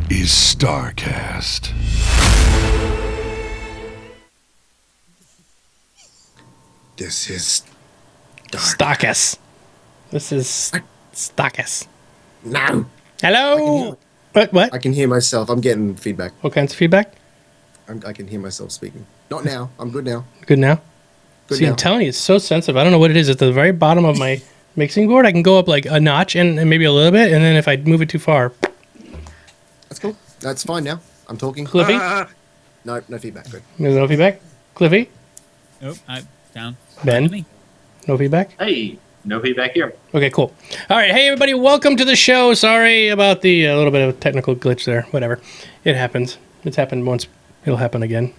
is STARCAST. This is Stakas. This is Stakas. No. Hello. What? I can hear myself. I'm getting feedback. What kinds of feedback? I can hear myself speaking. Not now. I'm good now. Good now. Good See, now. I'm telling you, it's so sensitive. I don't know what it is. At the very bottom of my mixing board, I can go up like a notch and maybe a little bit, and then if I move it too far. That's cool. That's fine now. I'm talking. Cliffy? No feedback. Good. There's no feedback. Cliffy? Nope, I'm down. Ben? No feedback? Hey, no feedback here. Okay, cool. All right, hey everybody, welcome to the show. Sorry about the little bit of a technical glitch there. Whatever, it happens. It's happened once. It'll happen again.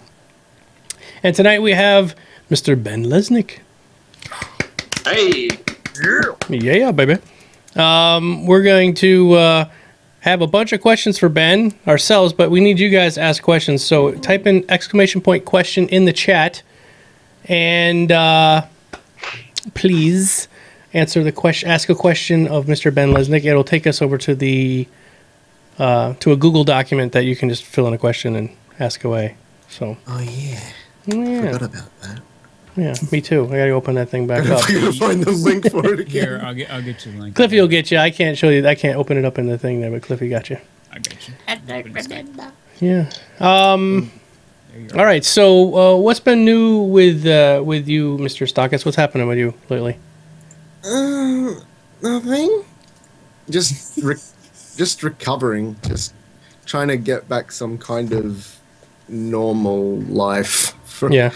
And tonight we have Mr. Ben Lesnick. Hey. Yeah, baby. We're going to have a bunch of questions for Ben ourselves, but we need you guys to ask questions. So type in ! question in the chat, and please answer the question. Ask a question of Mr. Ben Lesnick. It'll take us over to the to a Google document that you can just fill in a question and ask away. So. Oh yeah. Yeah. Forgot about that. Yeah, me too. I gotta open that thing back up. I'm gonna find the link for it again. Here, I'll get you the link. Cliffy will get you. I can't show you. I can't open it up in the thing there, but Cliffy got you. I got you. Yeah. There you All right. So, what's been new with you, Mr. Stakas? What's happening with you lately? Nothing. Just recovering. Just trying to get back some kind of normal life. Yeah.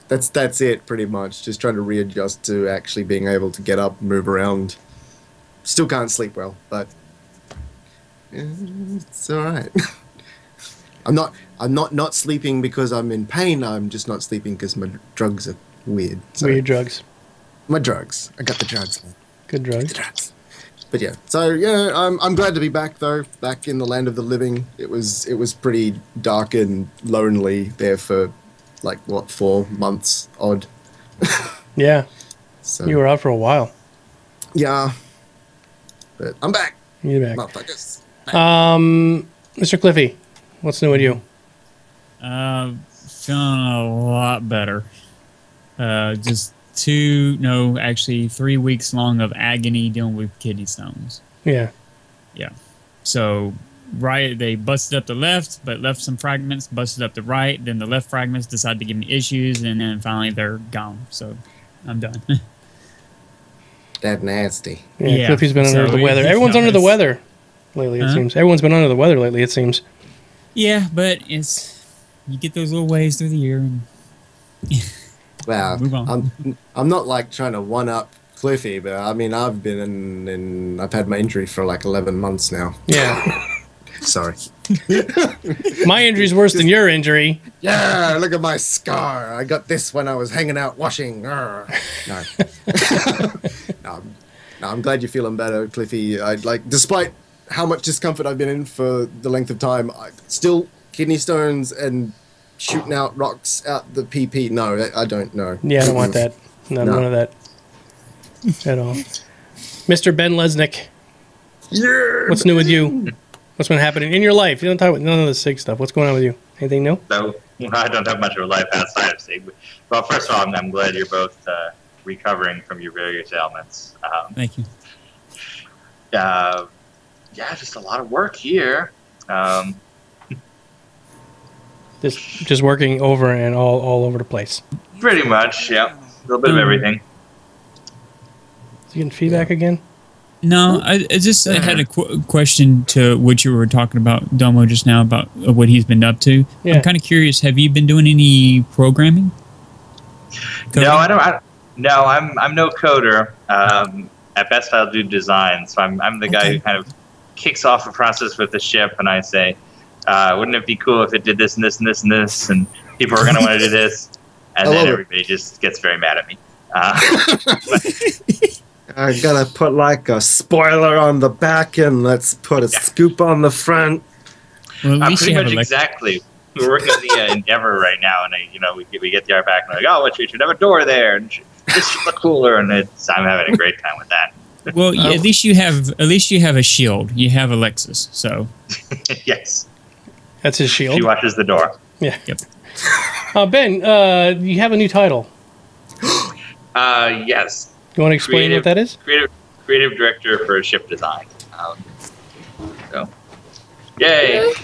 That's it, pretty much. Just trying to readjust to actually being able to get up, move around. Still can't sleep well, but it's all right. I'm not sleeping because I'm in pain. I'm just not sleeping because my drugs are weird. So Weird drugs. my drugs. I got the drugs. Good drugs. The drugs. But yeah, so yeah, I'm glad to be back though. Back in the land of the living. It was pretty dark and lonely there for like what 4 months odd. Yeah. So You were out for a while. yeah, but I'm back. You're back. Motherfuckers. Mr. Cliffy, what's new with you? Feeling a lot better. Just 3 weeks long of agony dealing with kidney stones. Yeah. Yeah. So they busted up the left, but left some fragments, busted up the right, then the left fragments decided to give me issues, and then finally they're gone. So I'm done. That nasty. Yeah. Cliffy's been under the weather. Everyone's under the weather lately, it seems. Everyone's been under the weather lately, it seems. Yeah, but you get those little waves through the year. And Well, move on. I'm not like trying to one up Cliffy, but I mean I've been I've had my injury for like 11 months now. Yeah. Sorry. My injury's worse than your injury. Yeah, look at my scar. I got this when I was hanging out washing. No. No, I'm glad you're feeling better, Cliffy. Despite how much discomfort I've been in for the length of time, still kidney stones and shooting out rocks out the PP. No, I don't know. Yeah, I don't want that. None of that at all. Mr. Ben Lesnick, Yeah. what's new with you? What's been happening in your life? You don't talk about none of the SIG stuff. What's going on with you? Anything new? So, I don't have much of a life outside of SIG. Well, first of all, I'm glad you're both recovering from your various ailments. Thank you. Yeah, just a lot of work here. Just working over and all over the place. Pretty much, yeah. A little bit of everything. Is he getting feedback again? No, I just had a question to what you were talking about, Domo, just now about what he's been up to. Yeah. I'm kind of curious. Have you been doing any programming? No, I don't. No, I'm no coder. At best, I'll do design. So I'm the guy who kind of kicks off a process with the ship, and I say, wouldn't it be cool if it did this and this and this and this, and people are going to want to do this, and then everybody just gets very mad at me. I gotta put like a spoiler on the back and let's put a scoop on the front. Well, at least pretty you have much exactly. We're working on the Endeavor right now, and we get the art back, and we're like, oh, what, you should have a door there, and this should look cooler, and I'm having a great time with that. Well, at least you have a shield. You have Alexis, so Yes. That's his shield. She watches the door. Yeah. Yep. Ben, you have a new title. Yes. You want to explain what that is? Creative director for ship design. So, yay!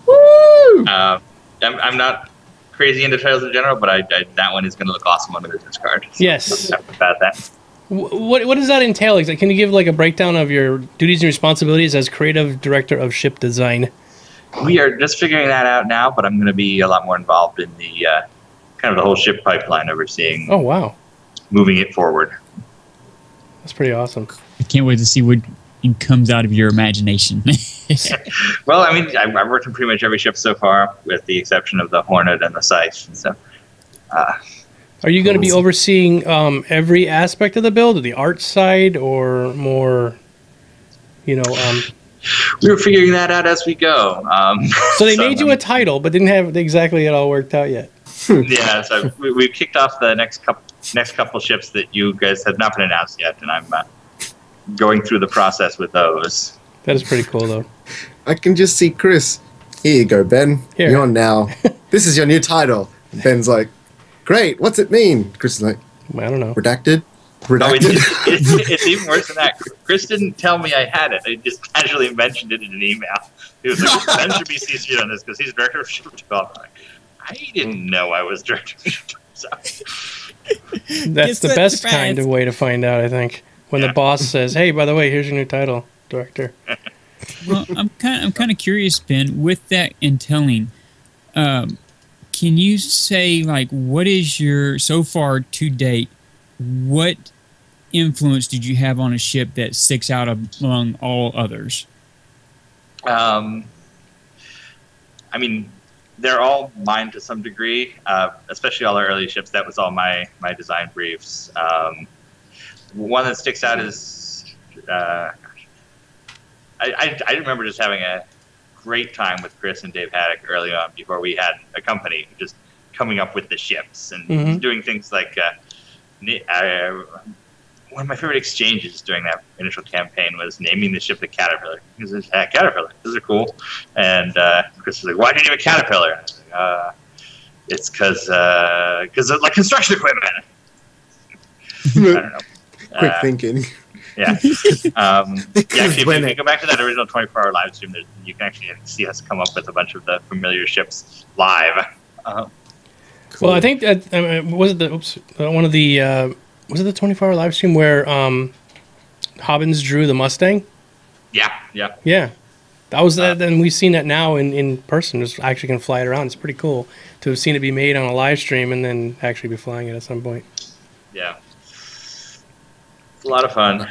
Woo! I'm not crazy into titles in general, but that one is going to look awesome on the business card. So Yes. about that. What does that entail? Can you give like a breakdown of your duties and responsibilities as creative director of ship design? We are just figuring that out now, but I'm going to be a lot more involved in the kind of the whole ship pipeline, overseeing. Oh wow, moving it forward. that's pretty awesome. I can't wait to see what comes out of your imagination. Well, I mean, I've worked on pretty much every ship so far, with the exception of the Hornet and the Scythe. So, are you going to be overseeing every aspect of the build, the art side, or more? We were figuring that out as we go. So they made you a title, but didn't have exactly it all worked out yet. Yeah, so we've kicked off the next couple ships that you guys have not been announced yet, and I'm going through the process with those. That is pretty cool, though. I can just see Chris. Here you go, Ben. Here. You're on now. This is your new title. And Ben's like, great. What's it mean? Chris is like, I don't know. redacted. No, Redacted. it's even worse than that. Chris didn't tell me I had it. I just casually mentioned it in an email. He was like, Ben should be CC'd on this because he's director of ship development. I didn't know I was director of ship development. That's the best kind of way to find out, I think. When the boss says, "Hey, by the way, here's your new title, director." Well, I'm kind of curious, Ben. With that intelling, can you say like what is your so far to date? What influence did you have on a ship that sticks out among all others? I mean, they're all mine to some degree, especially all our early ships. That was all my design briefs. One that sticks out is, I remember just having a great time with Chris and Dave Haddock early on before we had a company, just coming up with the ships and doing things like, one of my favorite exchanges during that initial campaign was naming the ship the Caterpillar. He was like, Caterpillar, those are cool. And Chris was like, why do you name it Caterpillar? I was like, it's because of like construction equipment. I don't know. Quick thinking. Yeah. If you go back to that original 24-hour live stream, you can actually see us come up with a bunch of the familiar ships live. Cool. Well, I think that was it the was it the 24-hour live stream where Hobbins drew the Mustang? Yeah. Yeah, that was that. And we've seen that now in person. Just actually can fly it around. It's pretty cool to have seen it be made on a live stream and then actually be flying it at some point. Yeah. It's a lot of fun.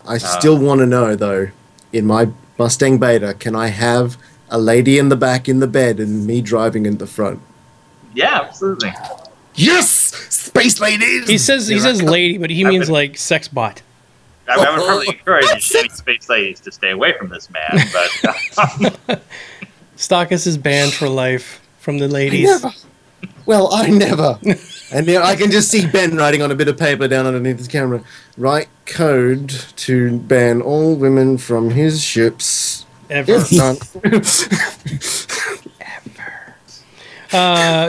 I still want to know, though, in my Mustang Beta, can I have a lady in the back in the bed and me driving in the front? Yeah, absolutely. Yes! Space ladies! He says lady, but he means like sex bot. I would probably encourage any space ladies to stay away from this man, but Stakas is banned for life from the ladies. I never. And now I can just see Ben writing on a bit of paper down underneath his camera. Write code to ban all women from his ships. Ever. Yes, done.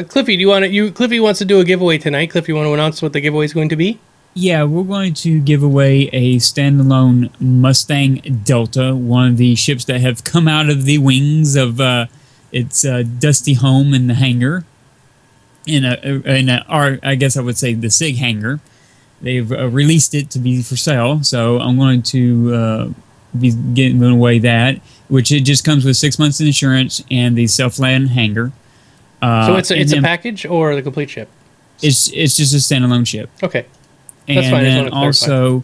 Cliffy, Cliffy wants to do a giveaway tonight. Cliffy, you want to announce what the giveaway is going to be? Yeah, we're going to give away a standalone Mustang Delta, one of the ships that have come out of the wings of its dusty home in the hangar. I guess I would say the SIG hangar. They've released it to be for sale, so I'm going to be giving away that, which it just comes with 6 months of insurance and the self-land hangar. So it's a package or the complete ship? It's just a standalone ship. Okay. That's fine. And then also,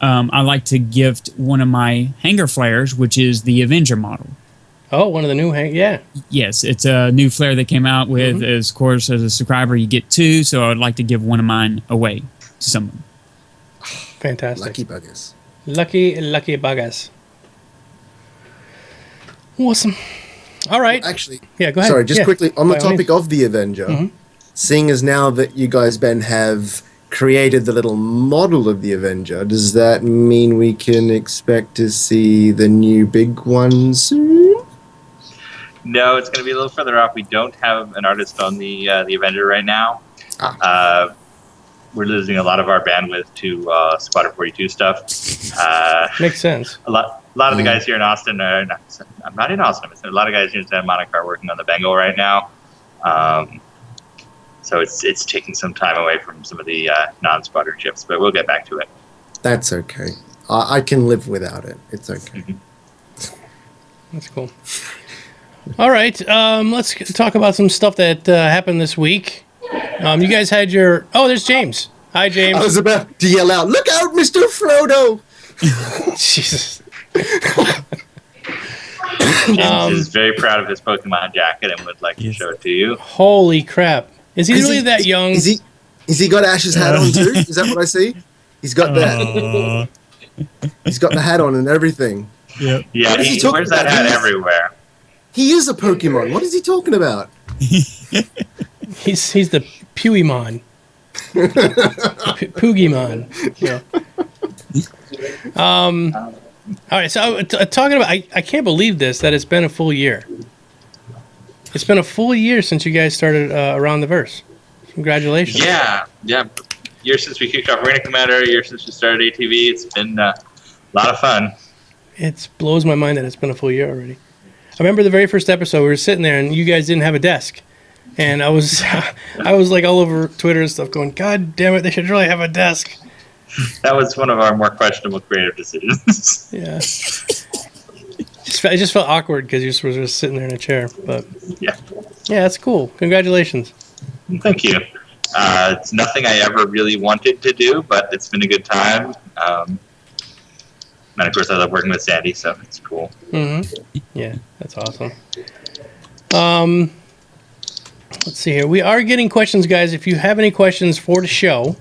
I like to gift one of my hangar flares, which is the Avenger model. Oh, one of the new yeah. Yes, it's a new flare that came out with, of course, as a subscriber, you get 2, so I'd like to give one of mine away to someone. Fantastic. Lucky buggers. Lucky buggers. Awesome. All right. Actually, yeah, go ahead. Sorry, just quickly, on the By all topic means. of the Avenger, seeing as now that you guys, Ben, have created the little model of the Avenger, does that mean we can expect to see the new big one soon? No, it's going to be a little further off. We don't have an artist on the Avenger right now. We're losing a lot of our bandwidth to Squadron 42 stuff. Makes sense. A lot of the guys here in Austin are not in Austin. A lot of guys here in Santa Monica are working on the Bengal right now. So it's taking some time away from some of the non-Squadron ships, but we'll get back to it. That's okay. I can live without it. It's okay. That's cool. All right, let's talk about some stuff that happened this week. You guys had your... Oh, there's James. Hi, James. I was about to yell out, "Look out, Mr. Frodo!" Jesus. James is very proud of his Pokemon jacket and would like to show it to you. Holy crap. Is he really that young? Is he got Ash's hat on too? Is that what I see? He's got that. He's got the hat on and everything. Yep. Yeah, he wears that hat everywhere. He is a Pokemon. What is he talking about? He's the Pewimon. Poogimon. Yeah. All right, so talking about, I can't believe this, that it's been a full year. It's been a full year since you guys started Around the Verse. Congratulations. Yeah. Year since we kicked off Arena Commander, a year since we started ATV. It's been a lot of fun. It blows my mind that it's been a full year already. I remember the very first episode, we were sitting there and you guys didn't have a desk. And I was like all over Twitter and stuff going, God damn it, they should really have a desk. That was one of our more questionable creative decisions. Yeah. I just felt awkward because you were just sitting there in a chair. But yeah, that's cool. Congratulations. Thank you. It's nothing I ever really wanted to do, but it's been a good time. And of course, I love working with Sandy, so it's cool. Mm-hmm. Yeah, that's awesome. Let's see here. We are getting questions, guys. If you have any questions for the show,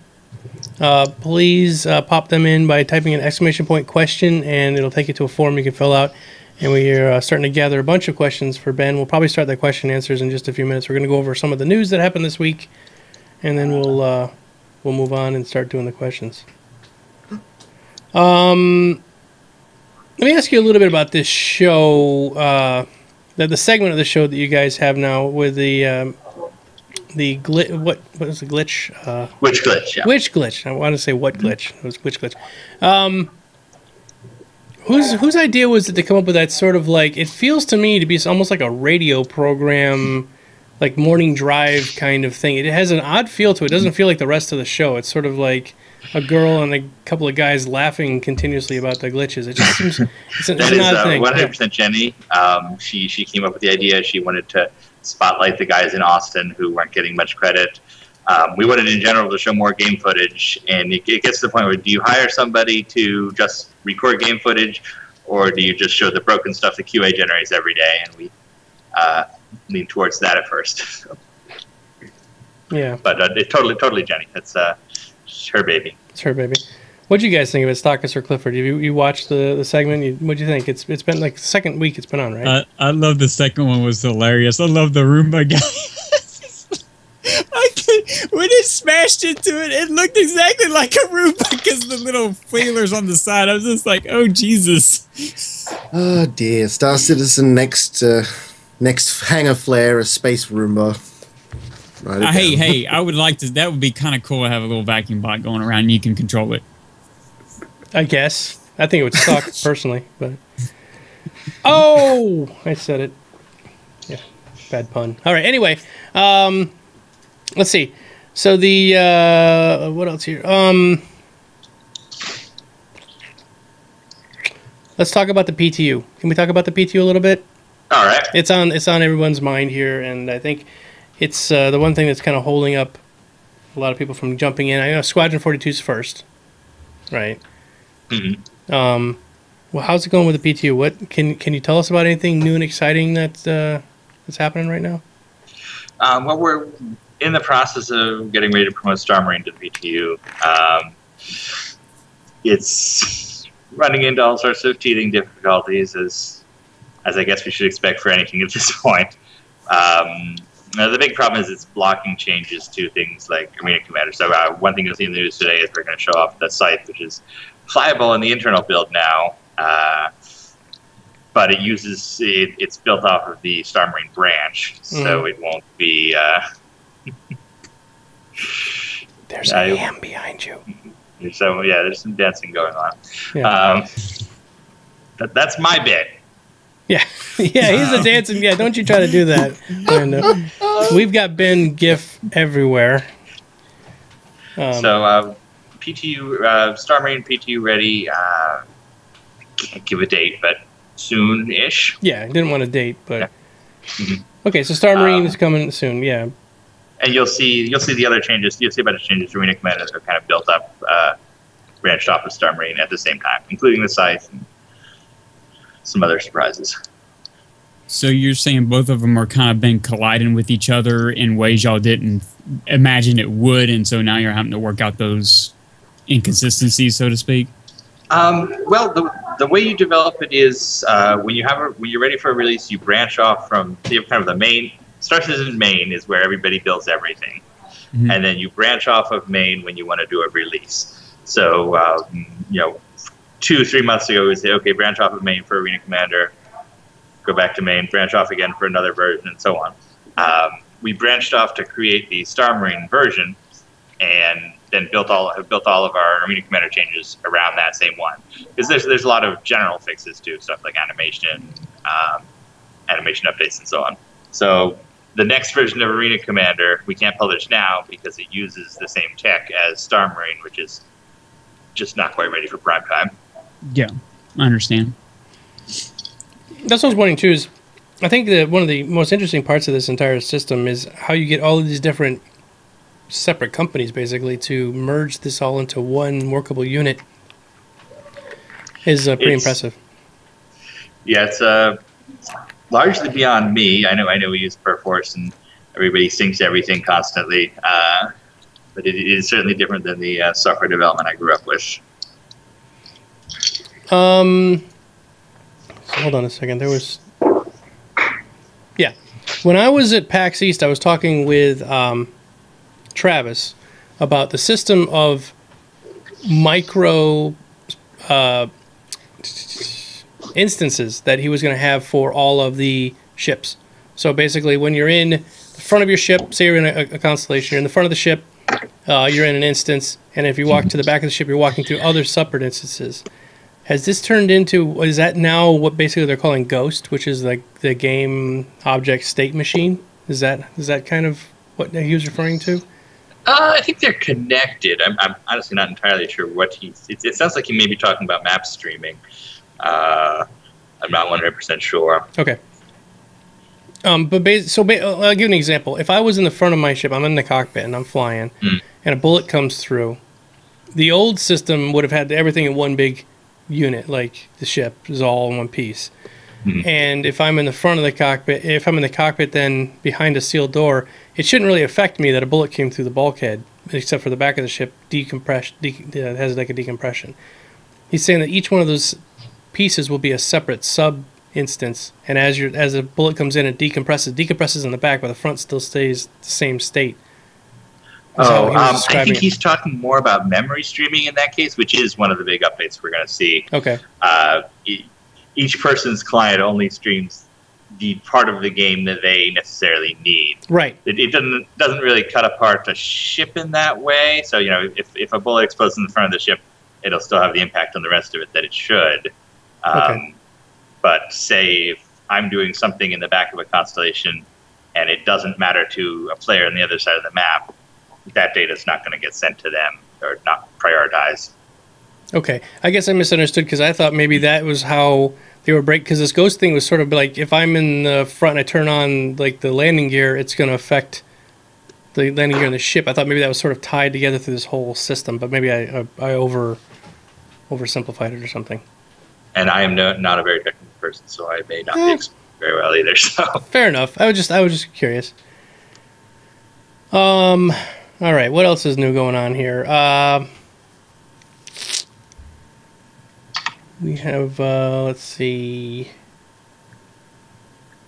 please pop them in by typing an ! question, and it'll take you to a form you can fill out. And we are starting to gather a bunch of questions for Ben. We'll probably start that question and answers in just a few minutes. We're going to go over some of the news that happened this week, and then we'll move on and start doing the questions. Let me ask you a little bit about this show, the segment of the show that you guys have now with the glitch. What is the glitch? Which glitch? Yeah. Which glitch? I want to say what glitch. It was which glitch. Whose idea was it to come up with that sort of like? It feels to me to be almost like a radio program, like morning drive kind of thing. It has an odd feel to it. It doesn't feel like the rest of the show. It's sort of like a girl and a couple of guys laughing continuously about the glitches. It just seems it's an odd thing. 100% Jenny. She came up with the idea. She wanted to spotlight the guys in Austin who weren't getting much credit. We wanted in general to show more game footage, and it gets to the point where do you hire somebody to just record game footage, or do you just show the broken stuff the QA generates every day? And we lean towards that at first. Yeah. But it's totally Jenny. It's her baby. It's her baby. What do you guys think of it, Stakas or Clifford? You watched the segment? What do you think? It's been like the second week it's been on, right? I love the second one. Was hilarious. I love the Roomba guy. When it smashed into it, it looked exactly like a Roomba because the little whalers on the side. I was just like, oh Jesus. Oh dear, Star Citizen next Hangar Flare, a space Roomba. Hey, I would like to. That would be kind of cool to have a little vacuum bot going around and you can control it. I guess. I think it would suck personally, but oh, I said it. Yeah, bad pun. All right. Anyway, let's see. So the what else here? Let's talk about the PTU. Can we talk about the PTU a little bit? All right. It's on everyone's mind here, and I think it's the one thing that's kind of holding up a lot of people from jumping in. I know Squadron 42's first, right? Mm-hmm. Well, how's it going with the PTU? What can you tell us about anything new and exciting that's happening right now? Well, we're in the process of getting ready to promote Star Marine to the PTU. It's running into all sorts of teething difficulties, as I guess we should expect for anything at this point. The big problem is it's blocking changes to things like Arena Commander. So one thing you'll see in the news today is we're going to show off the site, which is flyable in the internal build now. but it's built off of the Star Marine branch, so it won't be. There's a ham behind you. So yeah, there's some dancing going on. Yeah. That's my bit. Yeah, yeah, he's a dancing. Yeah, don't you try to do that. And, we've got Ben GIF everywhere. So PTU Star Marine PTU ready. Can't give a date, but soon-ish. Yeah, I didn't want a date, but okay. So Star Marine is coming soon. Yeah, and you'll see the other changes. You'll see a bunch of changes to Arena Commander that are kind of built up, branched off of Star Marine at the same time, including the scythe and some other surprises. So you're saying both of them are kind of been colliding with each other in ways y'all didn't imagine it would, and so now you're having to work out those inconsistencies, so to speak? Well, the way you develop it is when you're ready for a release, you branch off from kind of the main. Star Citizen main is where everybody builds everything, and then you branch off of main when you want to do a release. So 2-3 months ago, we say, okay, branch off of main for Arena Commander, go back to main, branch off again for another version, and so on. We branched off to create the Star Marine version, and then built all of our Arena Commander changes around that same one. Because there's a lot of general fixes too, stuff like animation updates, and so on. So the next version of Arena Commander we can't publish now because it uses the same tech as Star Marine, which is just not quite ready for prime time. Yeah, I understand. That's what I was wondering too. Is I think that one of the most interesting parts of this entire system is how you get all of these different separate companies basically to merge this all into one workable unit. Is pretty impressive. Yeah, it's largely beyond me. I know we use Perforce and everybody syncs everything constantly, but it is certainly different than the software development I grew up with. Hold on a second. There was, yeah. When I was at PAX East, I was talking with Travis about the system of micro instances that he was going to have for all of the ships. So basically, when you're in the front of your ship, say you're in a constellation, you're in the front of the ship, you're in an instance, and if you walk to the back of the ship, you're walking through other separate instances. Has this turned into, is that now what basically they're calling Ghost, which is like the game object state machine? Is that kind of what he was referring to? I think they're connected. I'm honestly not entirely sure what it sounds like he may be talking about map streaming. I'm not 100% sure. Okay. I'll give you an example. If I was in the front of my ship, I'm in the cockpit and I'm flying, and a bullet comes through, the old system would have had everything in one big unit, like the ship is all in one piece. And if I'm in the front of the cockpit, then behind a sealed door, it shouldn't really affect me that a bullet came through the bulkhead, except for the back of the ship has like a decompression. He's saying that each one of those pieces will be a separate sub instance, and as a bullet comes in, it decompresses in the back, but the front still stays the same state. I think he's talking more about memory streaming in that case, which is one of the big updates we're going to see. Okay. Each person's client only streams the part of the game that they necessarily need. Right. It doesn't really cut apart the ship in that way. So if a bullet explodes in the front of the ship, it'll still have the impact on the rest of it that it should. Okay. But say if I'm doing something in the back of a constellation and it doesn't matter to a player on the other side of the map, that data is not going to get sent to them or not prioritized. Okay. I guess I misunderstood because I thought maybe that was how they were because this ghost thing was sort of like if I'm in the front and I turn on like the landing gear, it's going to affect the landing gear on the ship. I thought maybe that was sort of tied together through this whole system, but maybe I oversimplified it or something. And I am not a very technical person, so I may not be explained very well either. So fair enough. I was just curious. All right, what else is new going on here? We have let's see,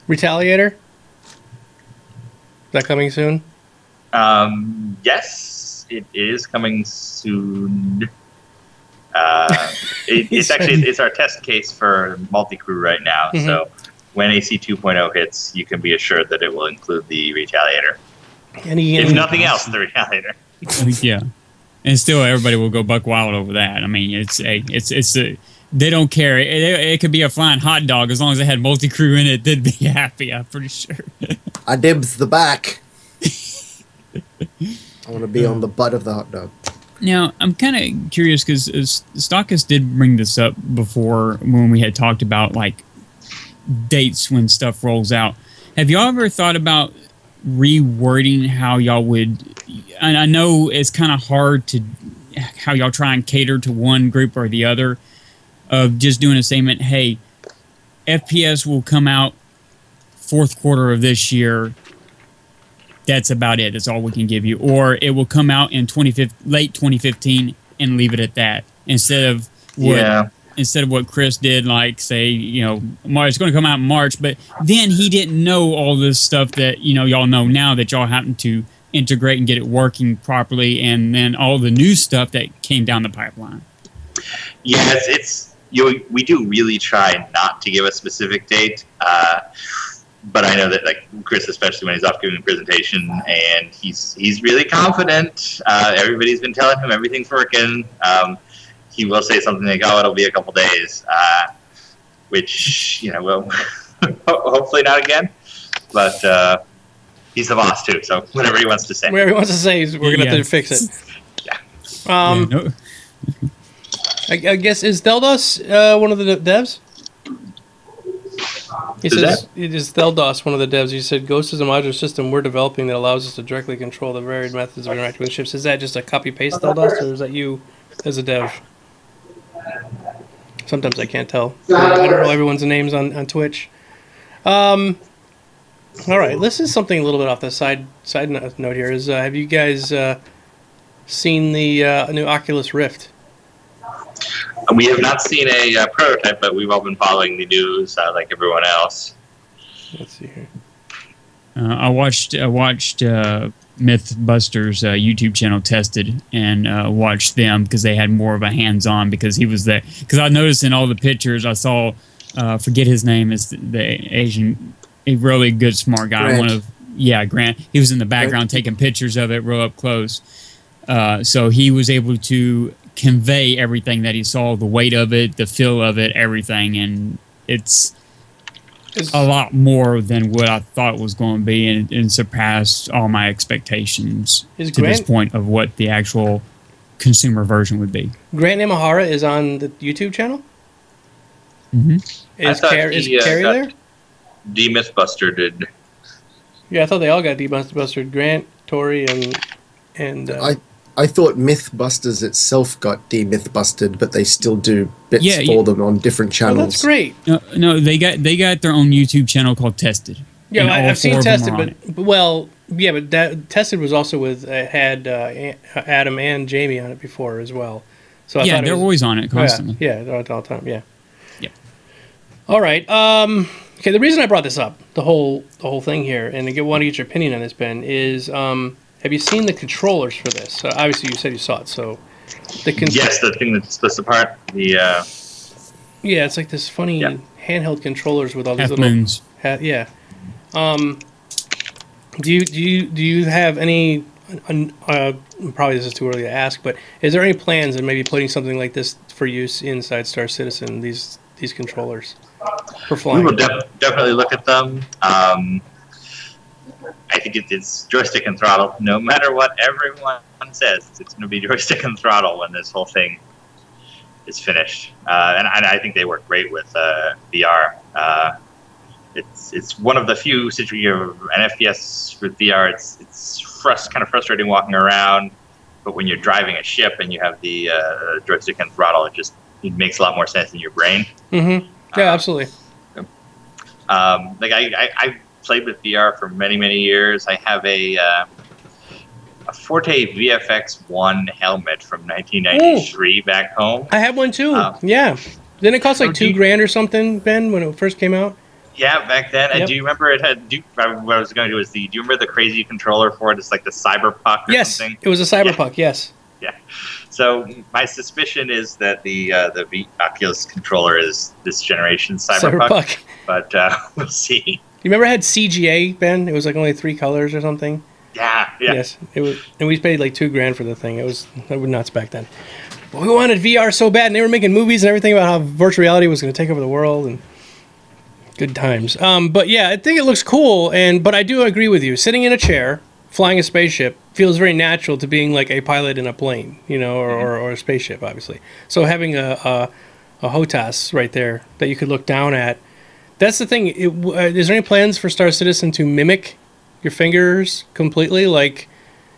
Retaliator. Is that coming soon? Yes, it is coming soon. It's our test case for multi-crew right now. Mm-hmm. So when AC 2.0 hits, you can be assured that it will include the Retaliator. If nothing else, the Retaliator. Yeah, and still everybody will go buck wild over that. I mean, they don't care. It could be a flying hot dog as long as it had multi-crew in it. They'd be happy. I'm pretty sure. I dibs the back. I want to be on the butt of the hot dog. Now, I'm kind of curious because Stakas did bring this up before when we had talked about like dates when stuff rolls out. Have y'all ever thought about rewording how y'all would? And I know it's kind of hard to how y'all try and cater to one group or the other. Of just doing a statement, hey, FPS will come out fourth quarter of this year. That's about it. That's all we can give you. Or it will come out in late 2015 and leave it at that. Instead of what Chris did, like say, March, it's going to come out in March, but then he didn't know all this stuff that y'all know now that y'all happen to integrate and get it working properly, and then all the new stuff that came down the pipeline. Yeah, we do really try not to give a specific date. But I know that, like Chris, especially when he's off giving a presentation, and he's really confident. Everybody's been telling him everything's working. He will say something like, "Oh, it'll be a couple days," which well, hopefully not again. But he's the boss too, so whatever he wants to say. Whatever he wants to say, we're gonna have to fix it. Yeah. I guess is Theldos one of the devs? He says it is Theldos, one of the devs. He said, Ghost is a modular system we're developing that allows us to directly control the varied methods of interacting with ships. Is that just a copy-paste Theldos, or is that you as a dev? Sometimes I can't tell. I don't know everyone's names on Twitch. All right, this is something a little bit off the side note here. Is have you guys seen the new Oculus Rift? We have not seen a prototype, but we've all been following the news like everyone else. Let's see here. I watched Mythbusters YouTube channel Tested and watched them because they had more of a hands-on because he was there. Because I noticed in all the pictures I saw, forget his name, is the Asian, a really good smart guy. Grant. Grant. He was in the background taking pictures of it real up close. So he was able to convey everything that he saw, the weight of it, the feel of it, everything, and it's a lot more than what I thought it was going to be, and surpassed all my expectations to this point of what the actual consumer version would be. Grant Imahara is on the YouTube channel? Mm-hmm. Is Carrie there? D-Mythbuster did. Yeah, I thought they all got D-Mythbuster. Grant, Tori, and I thought Mythbusters itself got demythbusted, but they still do bits for them on different channels. Oh, that's great. No, they got their own YouTube channel called Tested. Yeah, I've seen Tested, but Tested was also had Adam and Jamie on it before as well. So they're always on it constantly. Yeah, all the time. Yeah. Yeah. All right. Okay. The reason I brought this up, the whole thing here, and I want to get your opinion on this, Ben, is have you seen the controllers for this? Obviously, you said you saw it. So yes, the thing that splits apart. Yeah, it's like this funny handheld controllers with all these half moons. Yeah. Do you have any? Probably this is too early to ask, but is there any plans of maybe putting something like this for use inside Star Citizen? These controllers for flying. We will definitely look at them. I think it's joystick and throttle. No matter what everyone says, it's going to be joystick and throttle when this whole thing is finished. And I think they work great with VR. It's one of the few situations of an FPS with VR. It's kind of frustrating walking around, but when you're driving a ship and you have the joystick and throttle, it makes a lot more sense in your brain. Mm-hmm. Yeah, absolutely. I played with VR for many, many years. I have a Forte VFX1 helmet from 1993 back home. I have one too. Yeah. Didn't it cost like $2,000 or something, Ben, when it first came out? Yeah, back then. Yep. And do you remember it had? What I was going to do is do you remember the crazy controller for it? It's like the Cyberpuck or something? Yes, it was a Cyberpuck. Yes. Yeah. So my suspicion is that the Oculus controller is this generation cyberpunk. But we'll see. You remember it had CGA, Ben? It was like only 3 colors or something. Yeah. Yes, it was, and we paid like $2,000 for the thing. It was nuts back then. But we wanted VR so bad, and they were making movies and everything about how virtual reality was going to take over the world, and good times. But yeah, I think it looks cool, but I do agree with you. Sitting in a chair, flying a spaceship feels very natural to being like a pilot in a plane, or a spaceship, obviously. So having a HOTAS right there that you could look down at. That's the thing. Is there any plans for Star Citizen to mimic your fingers completely? Like,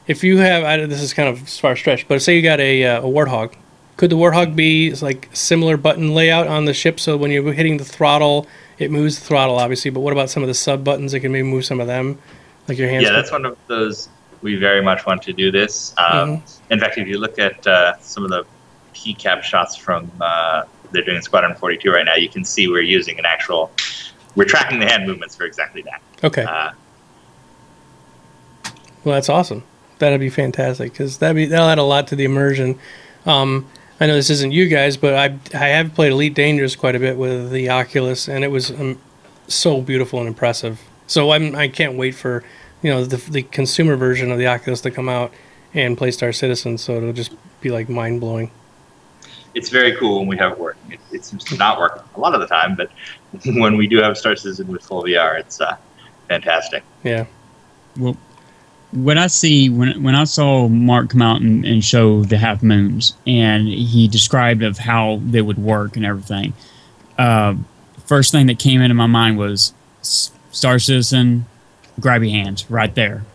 if you have, this is kind of far stretched, but say you got a Warthog. Could the Warthog be like similar button layout on the ship, so when you're hitting the throttle, it moves the throttle, obviously, but what about some of the sub buttons? It can maybe move some of them, like your hands. Yeah, that's one of those. We very much want to do this. In fact, if you look at some of the PCAP shots from they're doing Squadron 42 right now, you can see we're using we're tracking the hand movements for exactly that. Okay. Well, that's awesome. That'd be fantastic, because that'll add a lot to the immersion. I know this isn't you guys, but I have played Elite Dangerous quite a bit with the Oculus, and it was so beautiful and impressive. So I can't wait for the consumer version of the Oculus to come out and play Star Citizen. So it'll just be like mind blowing. It's very cool when we have it working. It seems to not work a lot of the time, but when we do have Star Citizen with full VR, it's fantastic. Yeah. Well, what I see when I saw Mark come out and show the half moons, and he described of how they would work and everything, first thing that came into my mind was Star Citizen, grab your hands right there.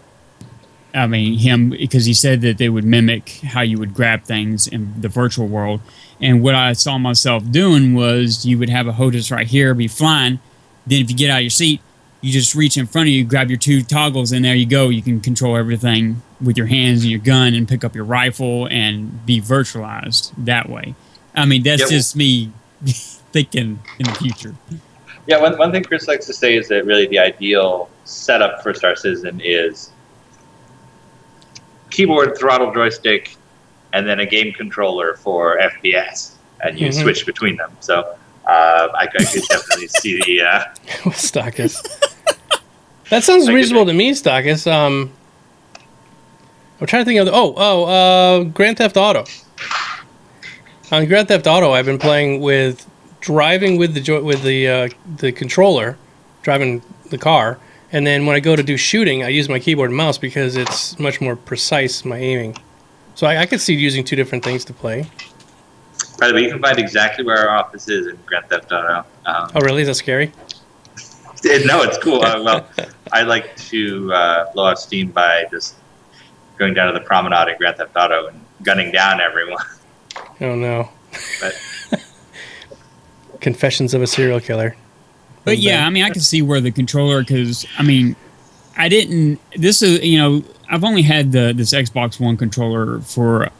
I mean, because he said that they would mimic how you would grab things in the virtual world. And what I saw myself doing was you would have a HOTAS right here, be flying. Then if you get out of your seat, you just reach in front of you, grab your 2 toggles, and there you go. You can control everything with your hands and your gun and pick up your rifle and be virtualized that way. I mean, that's just me thinking in the future. Yeah, one thing Chris likes to say is that really the ideal setup for Star Citizen is keyboard, throttle, joystick, and then a game controller for FPS, and you switch between them. So I could definitely see the Stakas. That sounds reasonable to me, Stakas. I'm trying to think of Grand Theft Auto. On Grand Theft Auto, I've been playing with driving with the controller, driving the car. And then when I go to do shooting, I use my keyboard and mouse because it's much more precise, my aiming. So I could see using 2 different things to play. By the way, you can find exactly where our office is in Grand Theft Auto. Oh, really? Is that scary? No, it's cool. Well, I like to blow off steam by just going down to the promenade in Grand Theft Auto and gunning down everyone. Oh, no. But Confessions of a Serial Killer. But yeah, I mean, I can see where the controller, because I mean, I've only had this Xbox One controller for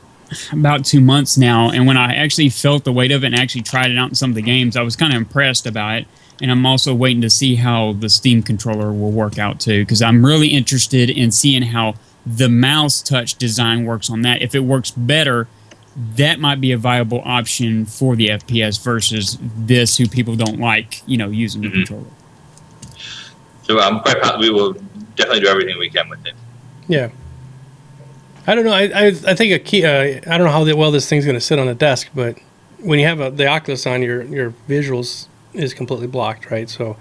about 2 months now, and when I actually felt the weight of it and actually tried it out in some of the games, I was kind of impressed about it. And I'm also waiting to see how the Steam controller will work out too, because I'm really interested in seeing how the mouse touch design works on that. If it works better, that might be a viable option for the FPS versus this, who people don't like, using the controller. So I'm quite positive we will definitely do everything we can with it. Yeah. I don't know. I think a key. I don't know how well this thing's going to sit on the desk, but when you have the Oculus on, your visuals is completely blocked, right? So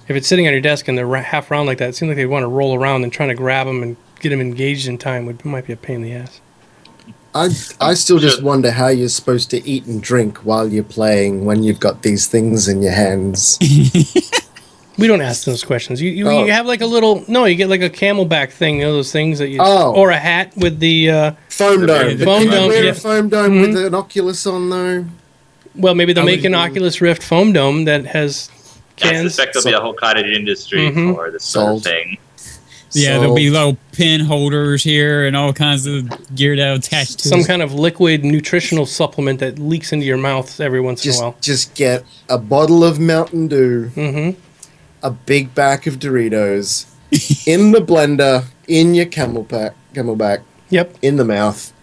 if it's sitting on your desk and they're half round like that, it seems like they want to roll around and trying to grab them and get them engaged in time might be a pain in the ass. I still just wonder how you're supposed to eat and drink while you're playing when you've got these things in your hands. We don't ask those questions. You have like a little... No, you get like a camelback thing, those things that you... Or a hat with the... foam dome. Foam dome, wear a foam dome with an Oculus on, though? Well, maybe they'll make an Oculus Rift foam dome that has cans. I suspect there'll be a whole cottage industry for this sort of thing. Yeah, there'll be little pin holders here and all kinds of gear that attached to some kind of liquid nutritional supplement that leaks into your mouth every once in a while. Just get a bottle of Mountain Dew, a big bag of Doritos, in the blender, in your camelback, yep, in the mouth.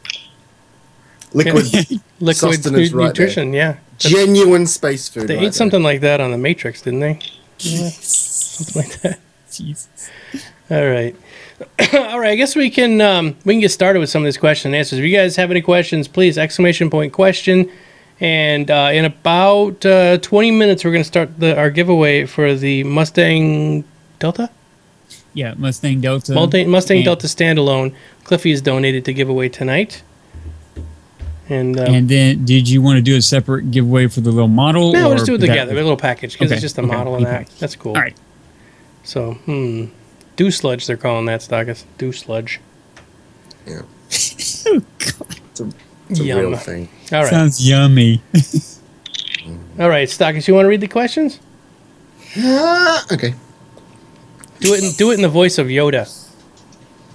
Liquid Liquid sustenance right nutrition, yeah. Genuine space food. They ate something like that on the Matrix, didn't they? Yeah, something like that. Jesus. All right. All right, I guess we can get started with some of these question and answers. If you guys have any questions, please, !question. And in about 20 minutes, we're going to start our giveaway for the Mustang Delta? Yeah, Mustang Delta. Mustang Delta standalone. Cliffy is donated to give away tonight. And then, did you want to do a separate giveaway for the little model? No, we'll just do it together. A little package, because it's just a model and that. Package. That's cool. All right. So, Dew Sludge, they're calling that, Stakas. Dew Sludge. Yeah. Oh, God. It's a real thing. All right. Sounds yummy. All right, Stakas, you want to read the questions? Okay. Do it in the voice of Yoda.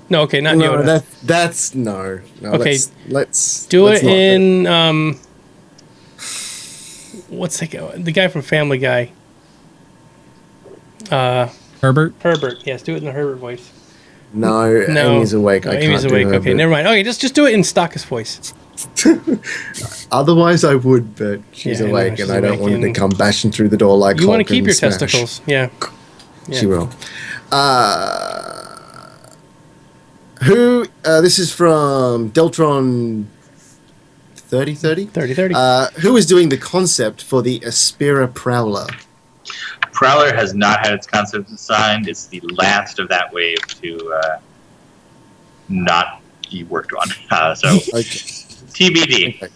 No, okay, not Yoda. That's no. Okay, let's do let's it in not. what's the guy from Family Guy? Herbert? Herbert, yes, do it in the Herbert voice. No, Amy's awake. I Amy's can't awake. do Okay, never mind. Okay, just do it in Stakas voice. Otherwise, I would, but she's Yeah, I know, awake, she's and I don't awake want her to and- come bashing through the door like You want to Hulk keep and your smash. testicles, yeah. She will. Who? This is from Deltron 3030. 3030. Who is doing the concept for the Aspira Prowler? Prowler has not had its concept assigned. It's the last of that wave to not be worked on. So Okay. TBD.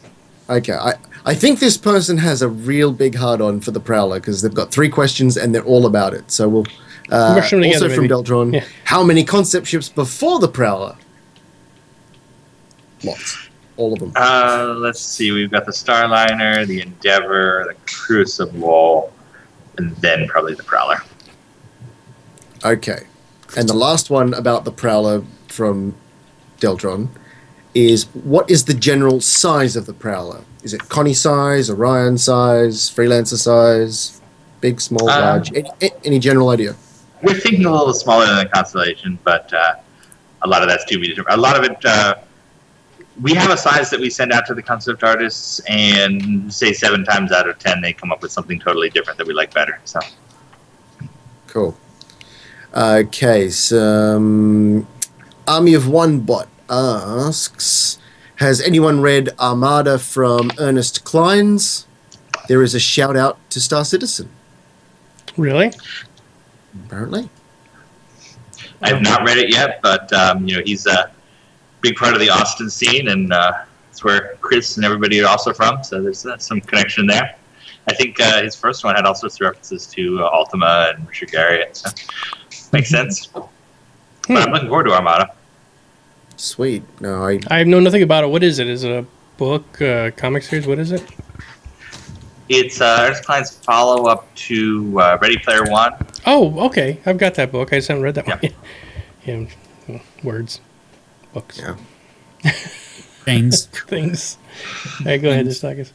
Okay. I think this person has a real big hard-on for the Prowler because they've got 3 questions and they're all about it. So we'll... Mush them together, also from maybe. Deltron, Yeah. how many concept ships before the Prowler? Lots. All of them. Let's see. We've got the Starliner, the Endeavor, the Crucible, and then probably the Prowler. Okay. And the last one about the Prowler from Deltron is, what is the general size of the Prowler? Is it Connie size, Orion size, Freelancer size, big, small, large? Any general idea? We're thinking a little smaller than the Constellation, but a lot of that's to be determined. A lot of it, we have a size that we send out to the concept artists, and say 7 times out of 10 they come up with something totally different that we like better. So, Cool. Okay, so Army of One Bot asks, has anyone read Armada from Ernest Cline's? There is a shout out to Star Citizen. Really? Apparently. I have not read it yet, but he's a big part of the Austin scene, and it's where Chris and everybody are also from. So there's some connection there. I think his first one had all sorts of references to Ultima and Richard Garriott. So makes sense. But I'm looking forward to Armada. Sweet. No, I know nothing about it. What is it? Is it a book, comic series? What is it? It's Ernest Cline's follow-up to Ready Player One. Oh, okay. I've got that book. I just haven't read that one Yeah. yet. Yeah, words. Books. yeah. Things. Things. All right, go ahead, Stakas.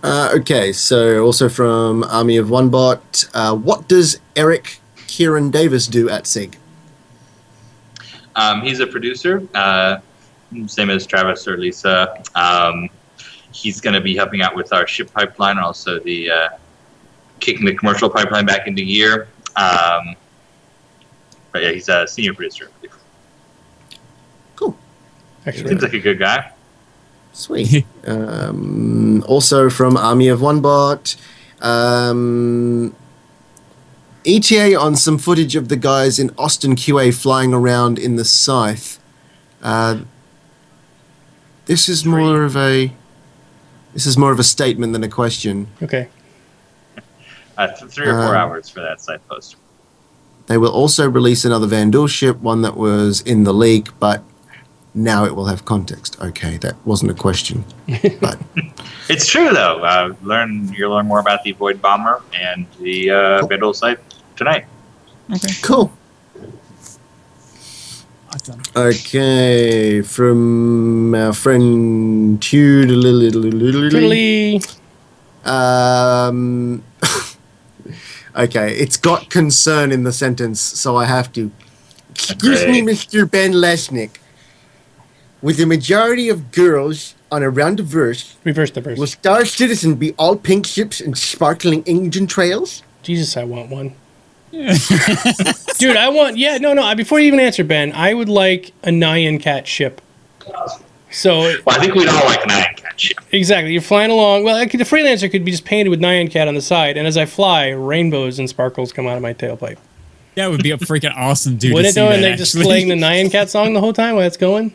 Okay, so also from Army of One Bot, what does Eric Kieran Davis do at SIG? He's a producer, same as Travis or Lisa. He's going to be helping out with our ship pipeline, and also the kicking the commercial pipeline back into gear. But yeah, he's a senior producer. Cool. Actually, Seems like a good guy. Sweet. Also from Army of One Bot, ETA on some footage of the guys in Austin QA flying around in the Scythe. This is more of a statement than a question. okay. 3 or 4 hours for that site post. They will also release another Vandal ship, one that was in the leak, but now it will have context. Okay, that wasn't a question. But It's true though. You'll learn more about the Void Bomber and the Vandal site tonight. Okay. cool. Awesome. Okay, from our friend Totally. Okay, it's got concern in the sentence, so I have to. Excuse me, Mr. Ben Lesnick. With the majority of girls on a round of verse, Reverse the verse. will Star Citizen be all pink ships and sparkling engine trails? Jesus, I want one. Dude, I want... Yeah, no. Before you even answer, Ben, I would like a Nyan Cat ship. So... Well, I think we'd all like an Nyan Cat ship. Exactly. You're flying along. Well, the Freelancer could be just painted with Nyan Cat on the side, and as I fly, rainbows and sparkles come out of my tailpipe. That would be a freaking awesome, dude. Wouldn't it though? And they're just playing the Nyan Cat song the whole time while it's going?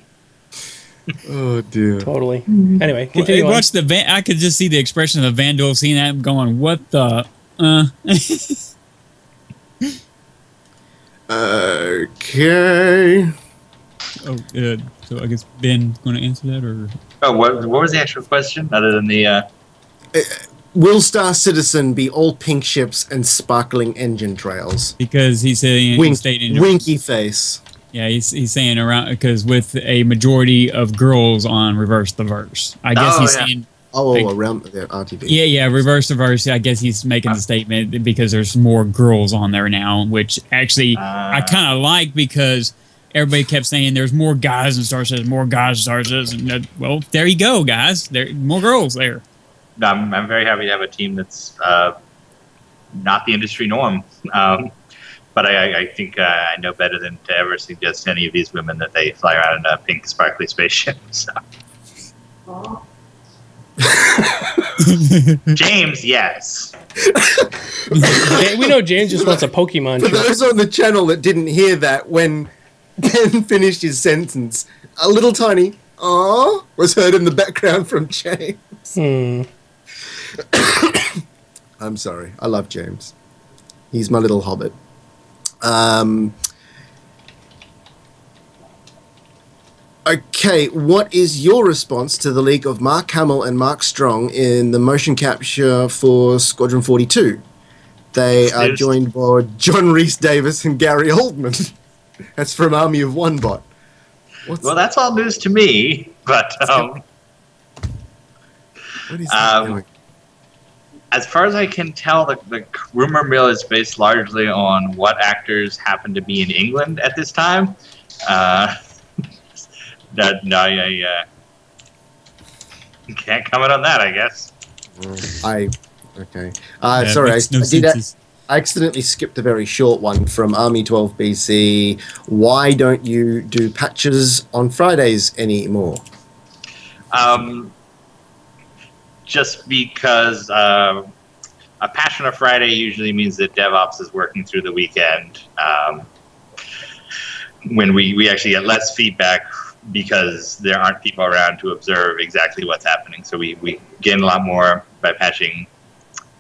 Oh, dear. Totally. Anyway, continue on. Watch I could just see the expression of the Vandal seeing that going, what the... Okay. So I guess Ben's going to answer that, or... Oh, what was the actual question, other than the... Will Star Citizen be all pink ships and sparkling engine trails? Because he's saying... winky face. Yeah, he's saying around... Because with a majority of girls on Reverse the Verse. I guess he's saying... around the RTV. Yeah, Reverse the Verse. I guess he's making the statement because there's more girls on there now, which actually I kind of like because everybody kept saying there's more guys in Star Citizen, more guys in Star Citizen. Well, there you go, guys. There more girls there. I'm very happy to have a team that's not the industry norm. But I think I know better than to ever suggest to any of these women that they fly around in a pink, sparkly spaceship. So. James, yes. We know James just wants a Pokemon. For those on the channel that didn't hear that, when Ben finished his sentence, a little tiny "aww" was heard in the background from James. I'm sorry. I love James. He's my little hobbit. Okay, what is your response to the leak of Mark Hamill and Mark Strong in the motion capture for Squadron 42? They are joined by John Rhys-Davies and Gary Oldman. That's from Army of One Bot. Well, that's all news to me, but what is that doing? As far as I can tell, the rumor mill is based largely on what actors happen to be in England at this time. I can't comment on that, I guess. Okay. Sorry, I accidentally skipped a very short one from Army 12 BC. Why don't you do patches on Fridays anymore? Just because a patch on a Friday usually means that DevOps is working through the weekend. When we actually get less feedback because there aren't people around to observe exactly what's happening. So we gain a lot more by patching.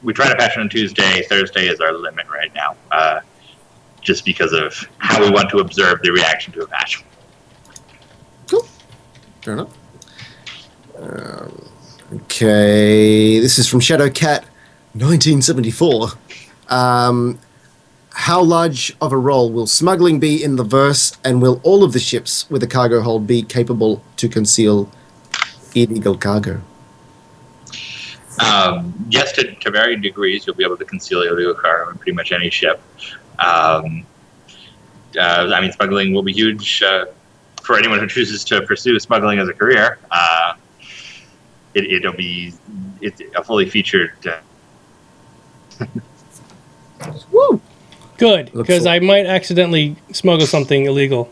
We try to patch on Tuesday. Thursday is our limit right now, just because of how we want to observe the reaction to a patch. Cool. Fair enough. Okay, this is from Shadowcat 1974. How large of a role will smuggling be in the verse, and will all of the ships with a cargo hold be capable to conceal illegal cargo? Yes, to varying degrees, you'll be able to conceal illegal cargo in pretty much any ship. I mean, smuggling will be huge for anyone who chooses to pursue smuggling as a career. It's a fully featured. Woo! Good, because I might accidentally smuggle something illegal.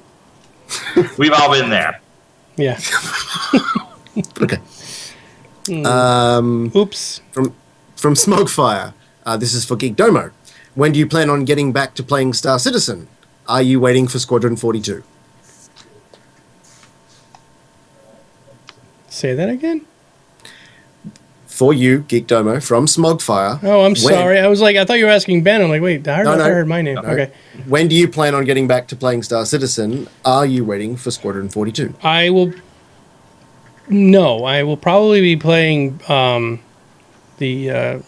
We've all been there. Yeah. Okay. Oops. From Smogfire. This is for Geek Domo. When do you plan on getting back to playing Star Citizen? Are you waiting for Squadron 42? Say that again? For you, Geek Domo, from Smogfire. Oh, I'm sorry. I was like, I thought you were asking Ben. I'm like, wait, I heard my name. No. Okay. When do you plan on getting back to playing Star Citizen? Are you waiting for Squadron 42? I will probably be playing the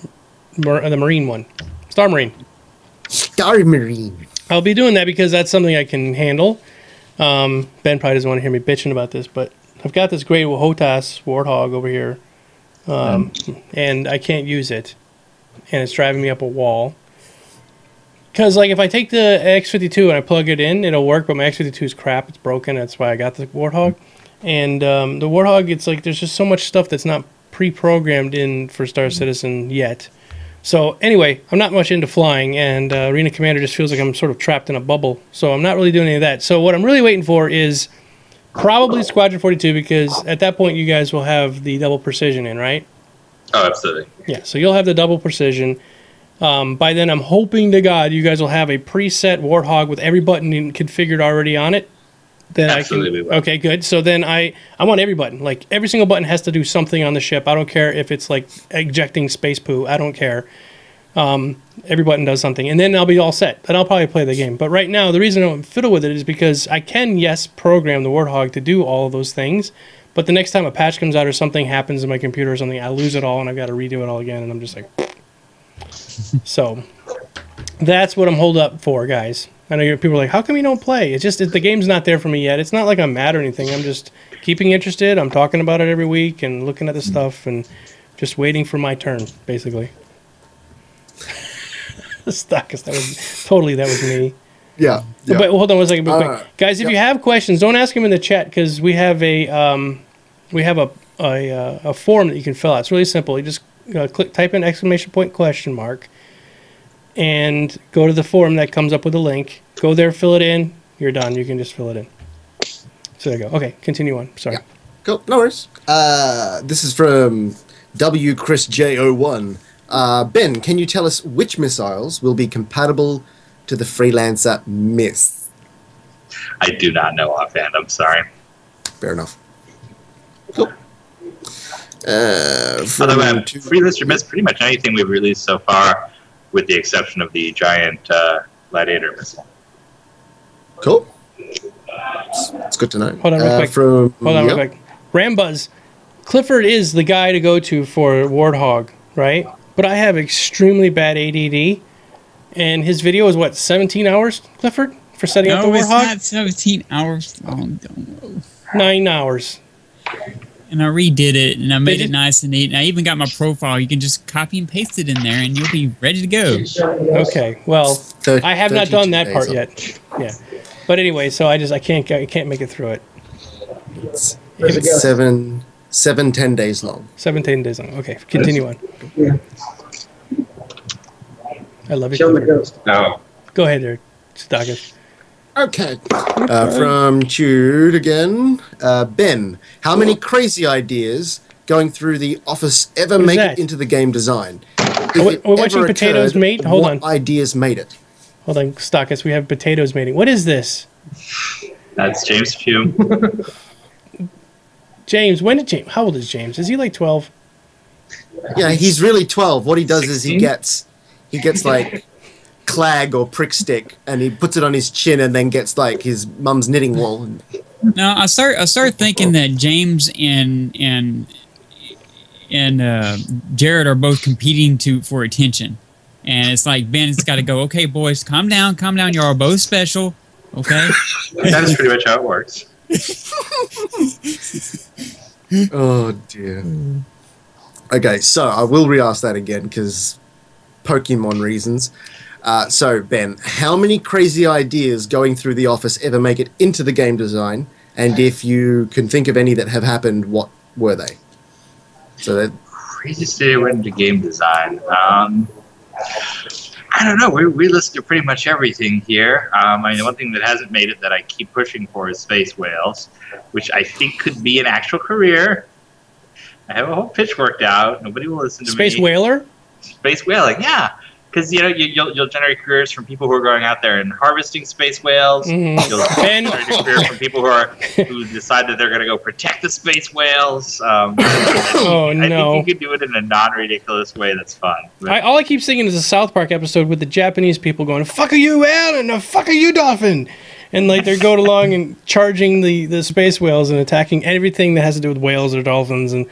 Marine one. Star Marine. Star Marine. I'll be doing that because that's something I can handle. Ben probably doesn't want to hear me bitching about this, but I've got this great HOTAS Warthog over here. And I can't use it, and it's driving me up a wall. Because, like, if I take the X52 and I plug it in, it'll work, but my X52 is crap. It's broken. That's why I got the Warthog. And the Warthog, it's like there's just so much stuff that's not pre-programmed in for Star Citizen yet. So anyway, I'm not much into flying, and Arena Commander just feels like I'm sort of trapped in a bubble. So I'm not really doing any of that. So what I'm really waiting for is probably Squadron 42, because at that point you guys will have the double precision in, right? Oh, absolutely. Yeah, so you'll have the double precision. By then, I'm hoping to God you guys will have a preset Warthog with every button configured already on it. Then Absolutely. Okay, good. So then I want every button. Like, every single button has to do something on the ship. I don't care if it's like ejecting space poo. I don't care. Every button does something. And then I'll be all set. Then I'll probably play the game. But right now, the reason I don't fiddle with it is because I can, yes, program the Warthog to do all of those things. But the next time a patch comes out or something happens in my computer or something, I lose it all and I've got to redo it all again. And I'm just like... So that's what I'm holed up for, guys. I know people are like, how come you don't play? It's just the game's not there for me yet. It's not like I'm mad or anything. I'm just keeping interested. I'm talking about it every week and looking at the stuff and just waiting for my turn, basically. Stakas, that was me. Yeah. But hold on one second, real quick. Guys, if you have questions, don't ask them in the chat, because we have a form that you can fill out. It's really simple. You just type in ! and go to the forum that comes up with a link. Go there, fill it in. You're done. You can just fill it in. So there you go. Okay, continue on. Sorry. Yeah. Cool. No worries. This is from WChrisJ01. Ben, can you tell us which missiles will be compatible to the Freelancer Mist? I do not know offhand. I'm sorry. Fair enough. Cool. Although Freelancer Mist, pretty much anything we've released so far, with the exception of the giant Gladiator missile. Cool. It's good to know. Hold on real quick. Hold on real quick. Rambuzz, Clifford is the guy to go to for Warthog, right? But I have extremely bad ADD, and his video is what, 17 hours, Clifford, for setting up the Warthog? No, it's not 17 hours long. Don't know. 9 hours. And I redid it, and I made it nice and neat. And I even got my profile. You can just copy and paste it in there, and you'll be ready to go. Okay. Well, I have not done that part yet. Yeah. But anyway, so I can't make it through it. It's 10 days long. 10 days long. Okay, continue on. I love you. Show the ghost. No. Go ahead there, Stakas. Okay. From Jude again. Ben, how many crazy ideas going through the office ever make it into the game design? We're watching Potatoes Mate. Hold on. What ideas made it? Hold on, Stakas. We have Potatoes mating. What is this? That's James Pugh. James, how old is James? Is he like 12? Yeah, he's really 12. What he does 16? Is he gets like clag or prick stick, and he puts it on his chin, and then gets like his mum's knitting wool. Now I start thinking that James and Jared are both competing for attention, and it's like Ben's got to go. Okay, boys, calm down. You are both special. Okay, that is pretty much how it works. Oh dear. Okay, so I will re-ask that again because Pokemon reasons. So Ben, how many crazy ideas going through the office ever make it into the game design? And if you can think of any that have happened, what were they? So that craziest idea went into game design. I don't know. We listed pretty much everything here. I mean, the one thing that hasn't made it that I keep pushing for is space whales, which I think could be an actual career. I have a whole pitch worked out. Nobody will listen to me. Space whaler? Space whaling, yeah. Because you'll generate careers from people who are going out there and harvesting space whales. Mm-hmm. You'll generate a career from people who decide that they're going to go protect the space whales. I think you could do it in a non-ridiculous way that's fun. All I keep singing is a South Park episode with the Japanese people going, "Fuck are you, whale, and fuck are you, dolphin," and like they're going along and charging the space whales and attacking everything that has to do with whales or dolphins and.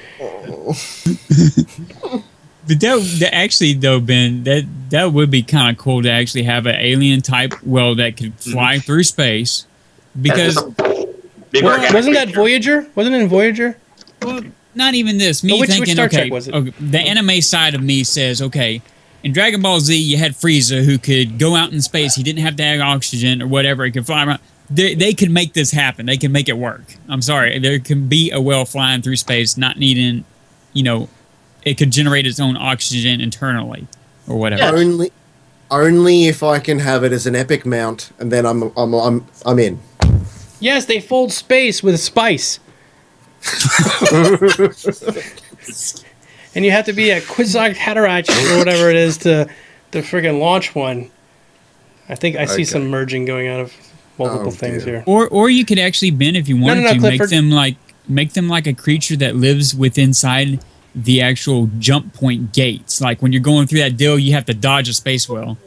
But that actually, though, Ben, that would be kind of cool to actually have an alien type whale that could fly through space. Because wasn't that Voyager? Wasn't it in Voyager? Well, not even this. Me which thinking, Star Trek was it? Okay, the anime side of me says, okay, in Dragon Ball Z, you had Frieza who could go out in space. He didn't have to have oxygen or whatever. He could fly around. they could make this happen. They can make it work. I'm sorry. There can be a whale flying through space, not needing, it could generate its own oxygen internally or whatever. Only if I can have it as an epic mount, and then I'm in. Yes, they fold space with spice. And you have to be a Quizarch Hatterach or whatever it is to friggin' launch one. I think I see some merging going out of multiple things here. Or you could actually, Ben, if you wanted to, Clifford. make them like a creature that lives inside the actual jump point gates. Like when you're going through that deal, you have to dodge a space whale.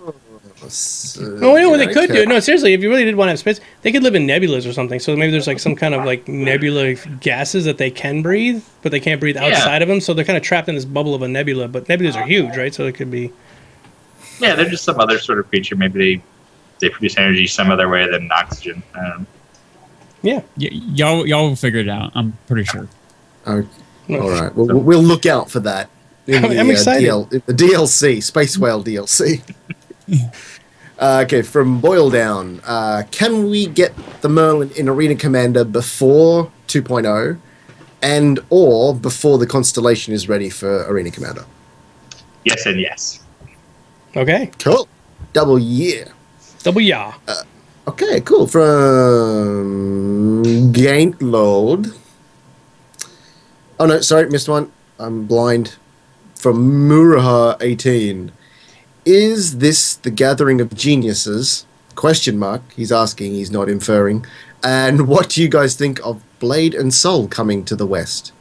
No, I know what they could do. No, seriously, if you really did want to have space, they could live in nebulas or something. So maybe there's like some kind of like nebula gases that they can breathe, but they can't breathe outside of them. So they're kind of trapped in this bubble of a nebula. But nebulas are huge, right? So it could be. Yeah, they're just some other sort of creature. Maybe they produce energy some other way than oxygen. Yeah. Y'all will figure it out. I'm pretty sure. Okay. All right. Well, we'll look out for that. I'm excited. The DLC, Space Whale DLC. Okay, from Boil Down. Can we get the Merlin in Arena Commander before 2.0 and or before the Constellation is ready for Arena Commander? Yes and yes. Okay. Cool. Double yeah. Double yeah. Okay, cool. From Gaintload. Oh, no, sorry, missed one. I'm blind. From Muraha18. Is this the gathering of geniuses? Question mark. He's asking, he's not inferring. And what do you guys think of Blade and Soul coming to the West?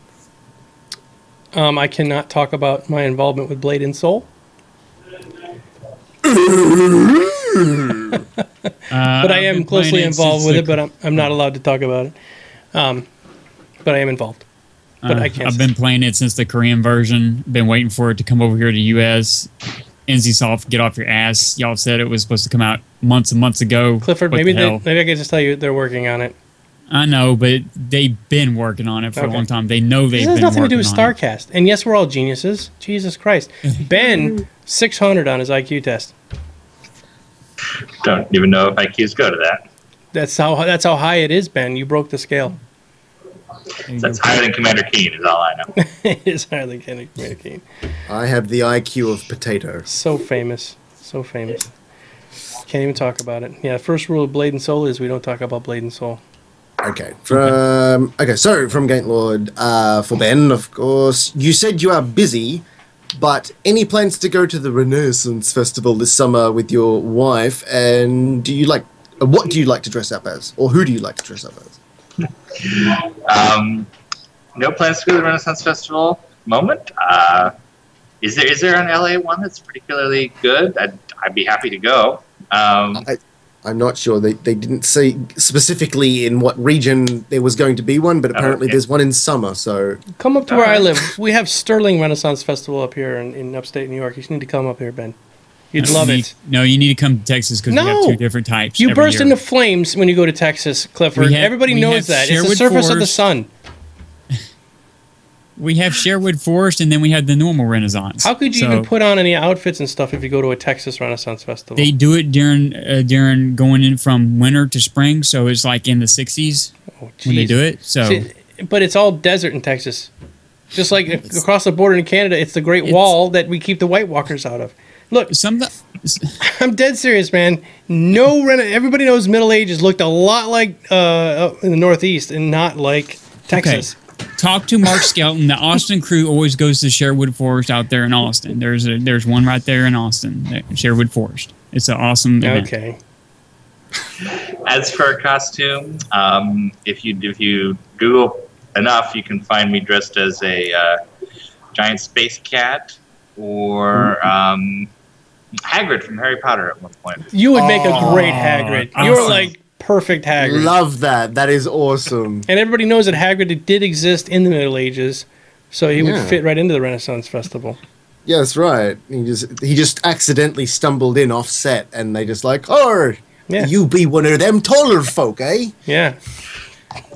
I cannot talk about my involvement with Blade and Soul. But I am closely involved with it, but I'm not allowed to talk about it. But I am involved. But I can't. I've been playing it since the Korean version. Been waiting for it to come over here to U.S. NCSoft, get off your ass. Y'all said it was supposed to come out months and months ago. Clifford, maybe I can just tell you they're working on it. I know, but they've been working on it for a long time. They know they've been working on it. This has nothing to do with STARCAST. And yes, we're all geniuses. Jesus Christ. Ben, 600 on his IQ test. Don't even know if IQs go to that. That's how high it is, Ben. You broke the scale. That's higher than Commander Keen is all I know. It is higher than Commander Keen. I have the IQ of potato. So famous. So famous. Can't even talk about it. Yeah, first rule of Blade and Soul is we don't talk about Blade and Soul. Okay. So from Gaintlord, for Ben, of course, you said you are busy, but any plans to go to the Renaissance Festival this summer with your wife? And what do you like to dress up as, or who do you like to dress up as? No plans to go to the Renaissance Festival at the moment. Is there an LA one that's particularly good? I'd be happy to go. I'm not sure. They didn't say specifically in what region there was going to be one, but apparently there's one in summer. So come up to where I live. We have Sterling Renaissance Festival up here in upstate New York. You just need to come up here, Ben. You'd love it. No, you need to come to Texas because we have two different types. You burst into flames when you go to Texas, Clifford. Everybody knows that. It's the surface of the sun. We have Sherwood Forest, and then we have the normal Renaissance. How could you even put on any outfits and stuff if you go to a Texas Renaissance Festival? They do it during going in from winter to spring, so it's like in the 60s when they do it. So, but it's all desert in Texas. Just like across the border in Canada, it's the Great Wall that we keep the White Walkers out of. Look, I'm dead serious, man. Everybody knows Middle Ages looked a lot like in the Northeast and not like Texas. Okay. Talk to Mark Skelton. The Austin crew always goes to Sherwood Forest out there in Austin. There's one right there in Austin, Sherwood Forest. It's an awesome event. Okay. As for a costume, if you Google enough, you can find me dressed as a giant space cat or Hagrid from Harry Potter at one point. You would make a great Hagrid. Awesome. You're like perfect Hagrid. Love that. That is awesome. And everybody knows that Hagrid did exist in the Middle Ages, so he would fit right into the Renaissance Festival. Yeah, that's right. He just accidentally stumbled in off set, and they just like, you be one of them taller folk, eh? Yeah.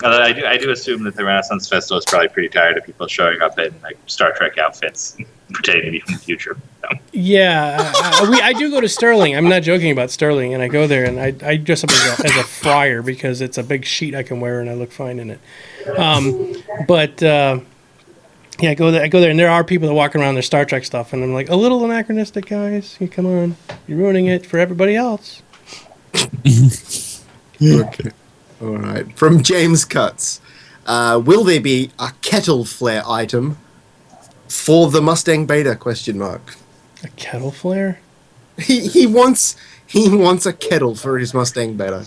I do assume that the Renaissance Festival is probably pretty tired of people showing up in like Star Trek outfits, pretending to be from the future. So. Yeah, I do go to Sterling. I'm not joking about Sterling, and I go there and I dress up as a friar because it's a big sheet I can wear and I look fine in it. Yeah, I go there, and there are people that walk around in their Star Trek stuff, and I'm like, a little anachronistic, guys. Come on, you're ruining it for everybody else. Okay. All right. From James Cuts, will there be a kettle flare item for the Mustang Beta? ? A kettle flare? He wants a kettle for his Mustang Beta.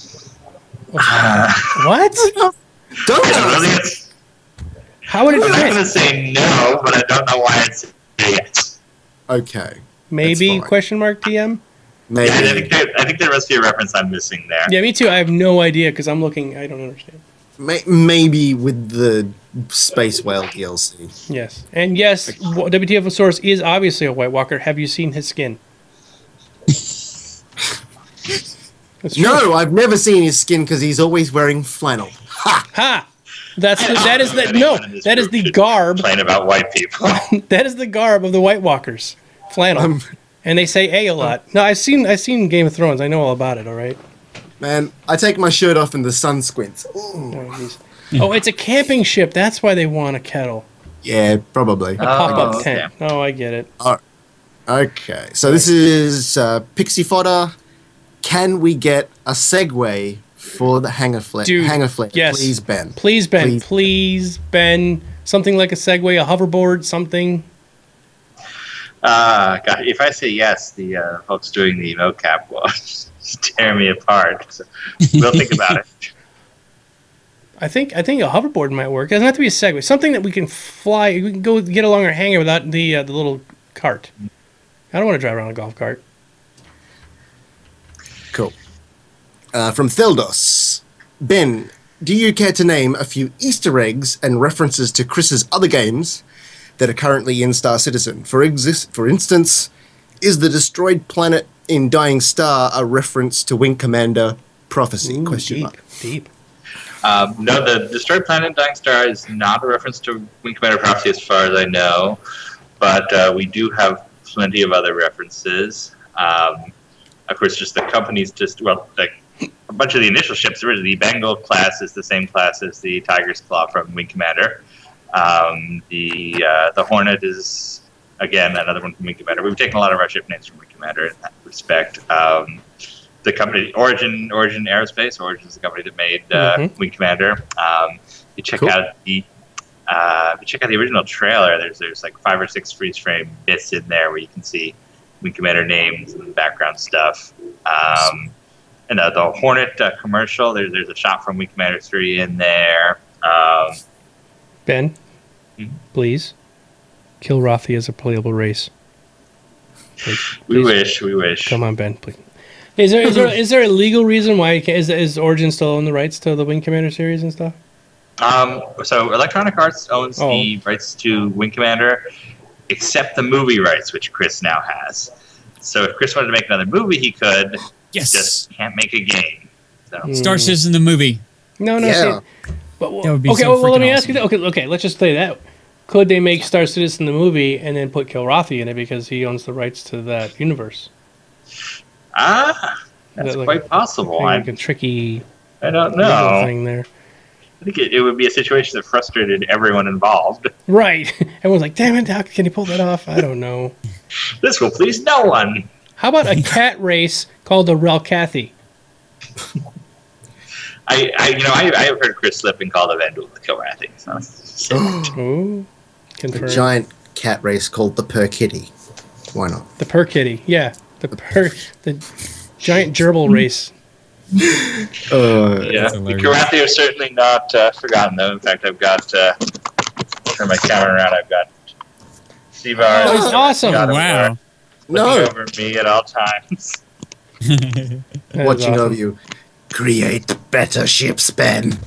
What? Don't ask. How would it I'm not fit? going to say no, but I don't know why it's yes. Okay. Maybe ? That's fine. TM? Maybe. I think there must be a reference I'm missing there. Yeah, me too. I have no idea because I'm looking. I don't understand. Maybe with the Space Whale DLC. Yes, and yes, WTF Source is obviously a White Walker. Have you seen his skin? That's true. No, I've never seen his skin because he's always wearing flannel. Ha! Ha! That is the garb. Complain about white people. That is the garb of the White Walkers. Flannel. And they say a lot. No, I've seen Game of Thrones. I know all about it, all right? Man, I take my shirt off and the sun squints. Oh, it's a camping ship. That's why they want a kettle. Yeah, probably. A pop-up okay. tent. Oh, I get it. Okay, so this is Pixie Fodder. Can we get a segue for the hangar flare? Dude, Hangar flare, yes. please, Ben. Please, Ben. Please, Ben. Something like a Segway, a hoverboard, something. God, if I say yes, the folks doing the mocap will tear me apart. So we'll think about it. I think a hoverboard might work. It doesn't have to be a Segway. Something that we can fly. We can go get along our hangar without the little cart. I don't want to drive around a golf cart. Cool. From Theldos. Ben, do you care to name a few Easter eggs and references to Chris's other games that are currently in Star Citizen? For instance, is the destroyed planet in Dying Star a reference to Wing Commander Prophecy? Ooh, deep. No, the destroyed planet in Dying Star is not a reference to Wing Commander Prophecy as far as I know, but we do have plenty of other references. Of course, just the companies a bunch of the initial ships, originally the Bengal class is the same class as the Tiger's Claw from Wing Commander. The Hornet is, again, another one from Wing Commander. We've taken a lot of our ship names from Wing Commander in that respect. The company, Origin Aerospace, Origin is the company that made Wing Commander. You check out the original trailer. There's like 5 or 6 freeze frame bits in there where you can see Wing Commander names and background stuff. And the Hornet commercial, there's a shot from Wing Commander 3 in there. Ben, please, kill Rothi as a playable race. Please. We wish. Come on, Ben, please. Is there a legal reason why is Origin still own the rights to the Wing Commander series and stuff? So Electronic Arts owns the rights to Wing Commander, except the movie rights, which Chris now has. So if Chris wanted to make another movie, he could. Yes. Just can't make a game. So. Star Citizen the movie. No. Yeah. But, That would be okay, so well, let me freaking ask you that. Okay, let's just say that. Could they make Star Citizen the movie and then put Kilrathi in it because he owns the rights to that universe? That's quite possible. Like a tricky I don't know. thing there. I think it would be a situation that frustrated everyone involved. Right. Everyone's like, damn it, how can you pull that off? I don't know. This will please no one. How about a cat race called the Relcathy? I have heard Chris slip and call the Vendel the Kilrathi. So. Ooh. A Confirmed. giant cat race called the Per Kitty. Why not? The Per Kitty, yeah. The giant gerbil race. Yeah, the Kilrathi are certainly not forgotten, though. In fact, I've got, turn my camera around, I've got Seabar. Oh, that's awesome. Wow. Looking over me at all times. Watching awesome. over you. Create better ships, Ben.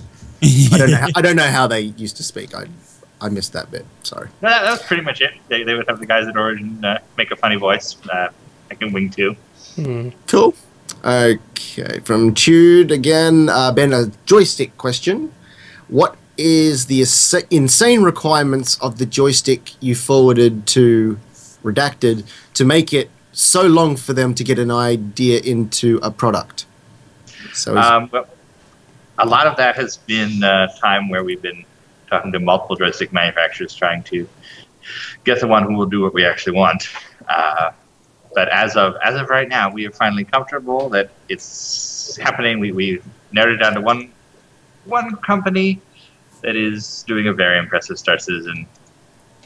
I don't know how they used to speak. I missed that bit. Sorry. No, that was pretty much it. They would have the guys at Origin make a funny voice. I can wing too. Cool. Okay, from Tude again. Ben, a joystick question. what is the insane requirements of the joystick you forwarded to Redacted to make it so long for them to get an idea into a product? So well, a lot of that has been time where we've been talking to multiple joystick manufacturers trying to get the one who will do what we actually want. But as of right now, we are finally comfortable that it's happening. We narrowed it down to one company that is doing a very impressive Star Citizen,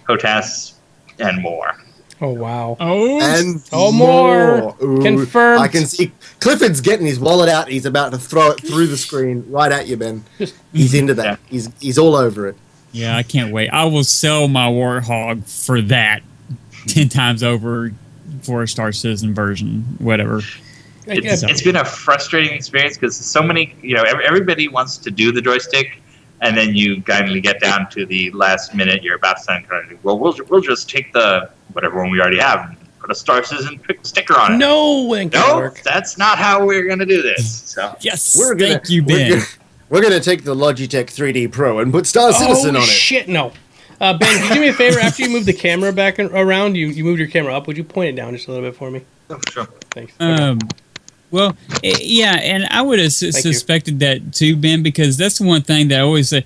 HOTAS, and more. Oh, wow. Oh, and more. Ooh, Confirmed. I can see Clifford's getting his wallet out. He's about to throw it through the screen right at you, Ben. He's into that. Yeah. He's all over it. yeah, I can't wait. I will sell my Warthog for that 10 times over for a Star Citizen version, whatever. It's been a frustrating experience because so many, everybody wants to do the joystick, and then you kindly get down to the last minute. You're about to sign contract. Well, we'll just take the whatever one we already have and put a Star Citizen sticker on it. No, that's not how we're gonna do this. So Yes, Thank you, Ben. We're gonna take the Logitech 3D Pro and put Star Citizen on it. Shit, no. Ben, can you do me a favor? After you move the camera back around, you moved your camera up. Would you point it down just a little bit for me? oh, sure. Thanks. Well, yeah, and I would have suspected that too, Ben, because that's the one thing that I always say.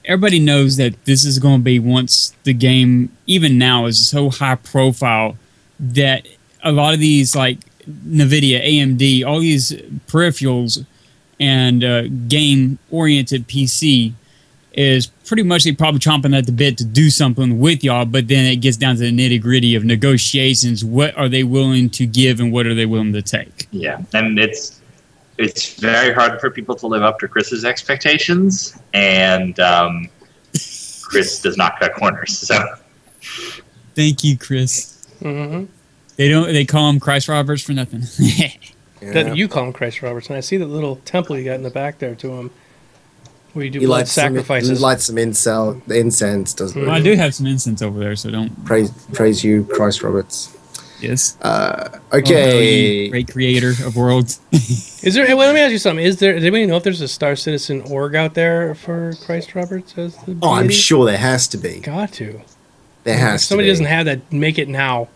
Everybody knows that this is going to be, once the game, even now, is so high profile that a lot of these, like NVIDIA, AMD, all these peripherals and game-oriented PC is pretty much they probably chomping at the bit to do something with y'all, but then it gets down to the nitty-gritty of negotiations. What are they willing to give and what are they willing to take? Yeah, and it's very hard for people to live up to Chris's expectations, and Chris does not cut corners. So, thank you, Chris. Mm-hmm. They call him Christ Roberts for nothing. That you call him Christ Roberts, and I see the little temple you got in the back there to him. Where you do He blood lights sacrifices. He lights some incense, doesn't Well, I do have some incense over there, so don't Praise you, Christ Roberts. Yes. Okay. Great creator of worlds. Is there? Well, let me ask you something. Does anybody know if there's a Star Citizen org out there for Christ Roberts as the Oh, I'm deity? sure there has to be. Got to. There has If somebody to be. doesn't have that, make it now.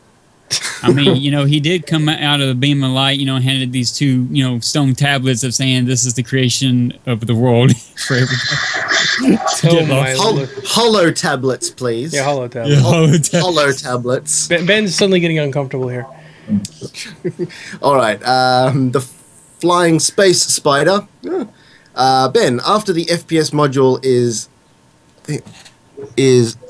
I mean, he did come out of the beam of light, handed these two, stone tablets of saying this is the creation of the world for everybody. Oh my lord. Hollow tablets, please. Yeah, hollow tablet. Yeah, Hollow tablets. Ben's suddenly getting uncomfortable here. All right. The flying space spider. Ben, after the FPS module is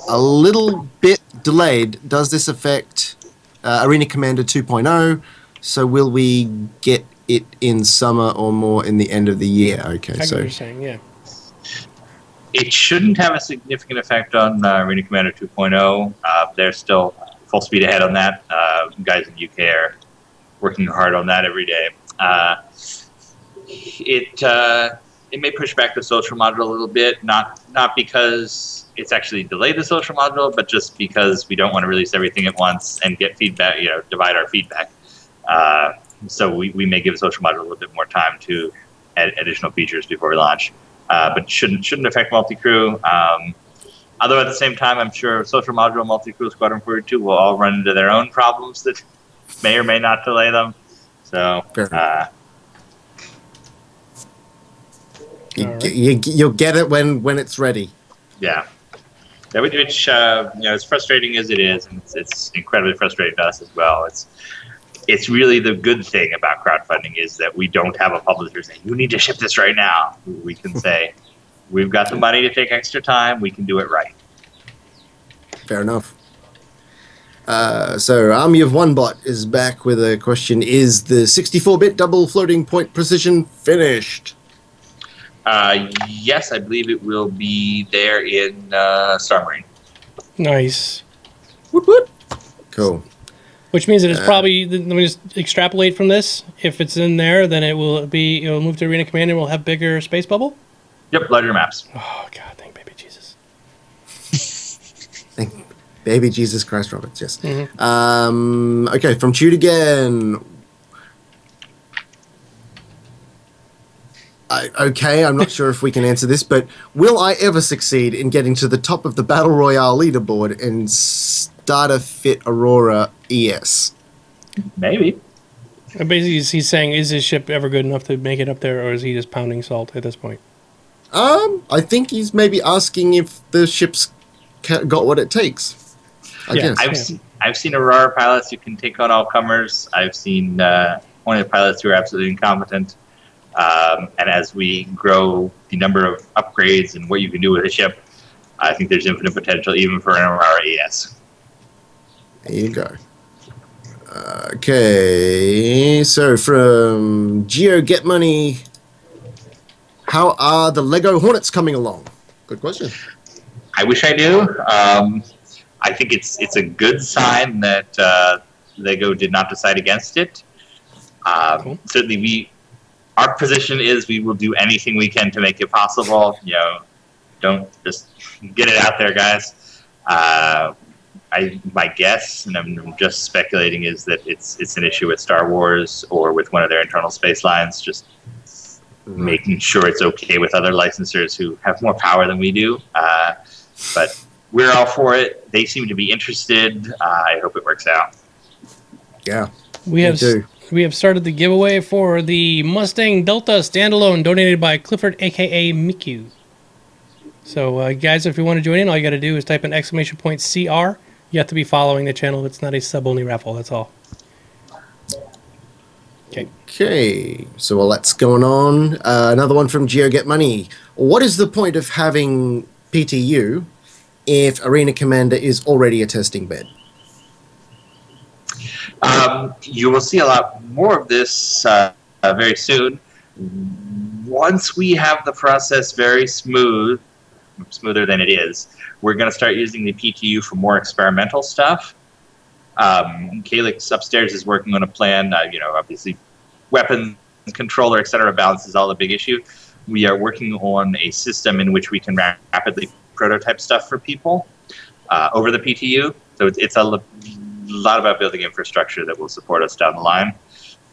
a little bit delayed, does this affect Arena Commander 2.0? So will we get it in summer or more in the end of the year? Okay, I get so what you're saying, yeah. It shouldn't have a significant effect on Arena Commander 2.0. They're still full speed ahead on that. Guys in UK are working hard on that every day. It may push back the social module a little bit, not because it's actually delayed the social module, but just because we don't want to release everything at once and get feedback, divide our feedback. So we may give the social module a little bit more time to add additional features before we launch. But shouldn't affect multi-crew. Although at the same time, I'm sure social module, multi-crew, Squadron 42 will all run into their own problems that may or may not delay them. So you'll get it when it's ready. yeah. Which as frustrating as it is, and it's incredibly frustrating to us as well. It's really the good thing about crowdfunding is that we don't have a publisher saying, you need to ship this right now. We can say, we've got the money to take extra time. We can do it right. Fair enough. So Army of One Bot is back with a question. Is the 64-bit double floating point precision finished? Yes, I believe it will be there in Star Marine. Nice. Whoop, whoop. Cool. Which means that it's probably, let me just extrapolate from this. If it's in there, then it'll move to Arena Commander and we'll have bigger space bubble? Yep, larger maps. Oh, God, thank baby Jesus. Thank baby Jesus Christ Roberts, yes. Mm-hmm. Okay, from Chute again. Okay, I'm not sure if we can answer this, but will I ever succeed in getting to the top of the Battle Royale leaderboard in Starter Fit Aurora ES? Maybe. Basically, he's saying, is his ship ever good enough to make it up there, or is he just pounding salt at this point? I think he's maybe asking if the ship's got what it takes. I guess. I've seen Aurora pilots who can take on all comers. I've seen Hornet pilots who are absolutely incompetent. And as we grow the number of upgrades and what you can do with a ship, I think there's infinite potential even for an Aurora ES. There you go. Okay, so from Geo Get Money, how are the Lego Hornets coming along? Good question. I wish I knew. I think it's a good sign that Lego did not decide against it. Cool. Certainly, our position is we will do anything we can to make it possible. You know, don't just get it out there, guys. My guess, and I'm just speculating, is that it's an issue with Star Wars or with one of their internal space lines, just making sure it's okay with other licensors who have more power than we do. But we're all for it. They seem to be interested. I hope it works out. Yeah, We have started the giveaway for the Mustang Delta standalone donated by Clifford, aka Miku. So, guys, if you want to join in, all you got to do is type in !CR. You have to be following the channel. It's not a sub-only raffle. That's all. Okay, so while that's going on, another one from Geo Get Money. What is the point of having PTU if Arena Commander is already a testing bed? You will see a lot more of this very soon. Once we have the process very smoother than it is, we're going to start using the PTU for more experimental stuff. Calix upstairs is working on a plan. Obviously, weapon, controller, etc. balance is all a big issue. We are working on a system in which we can rapidly prototype stuff for people over the PTU. So it's a lot about building infrastructure that will support us down the line.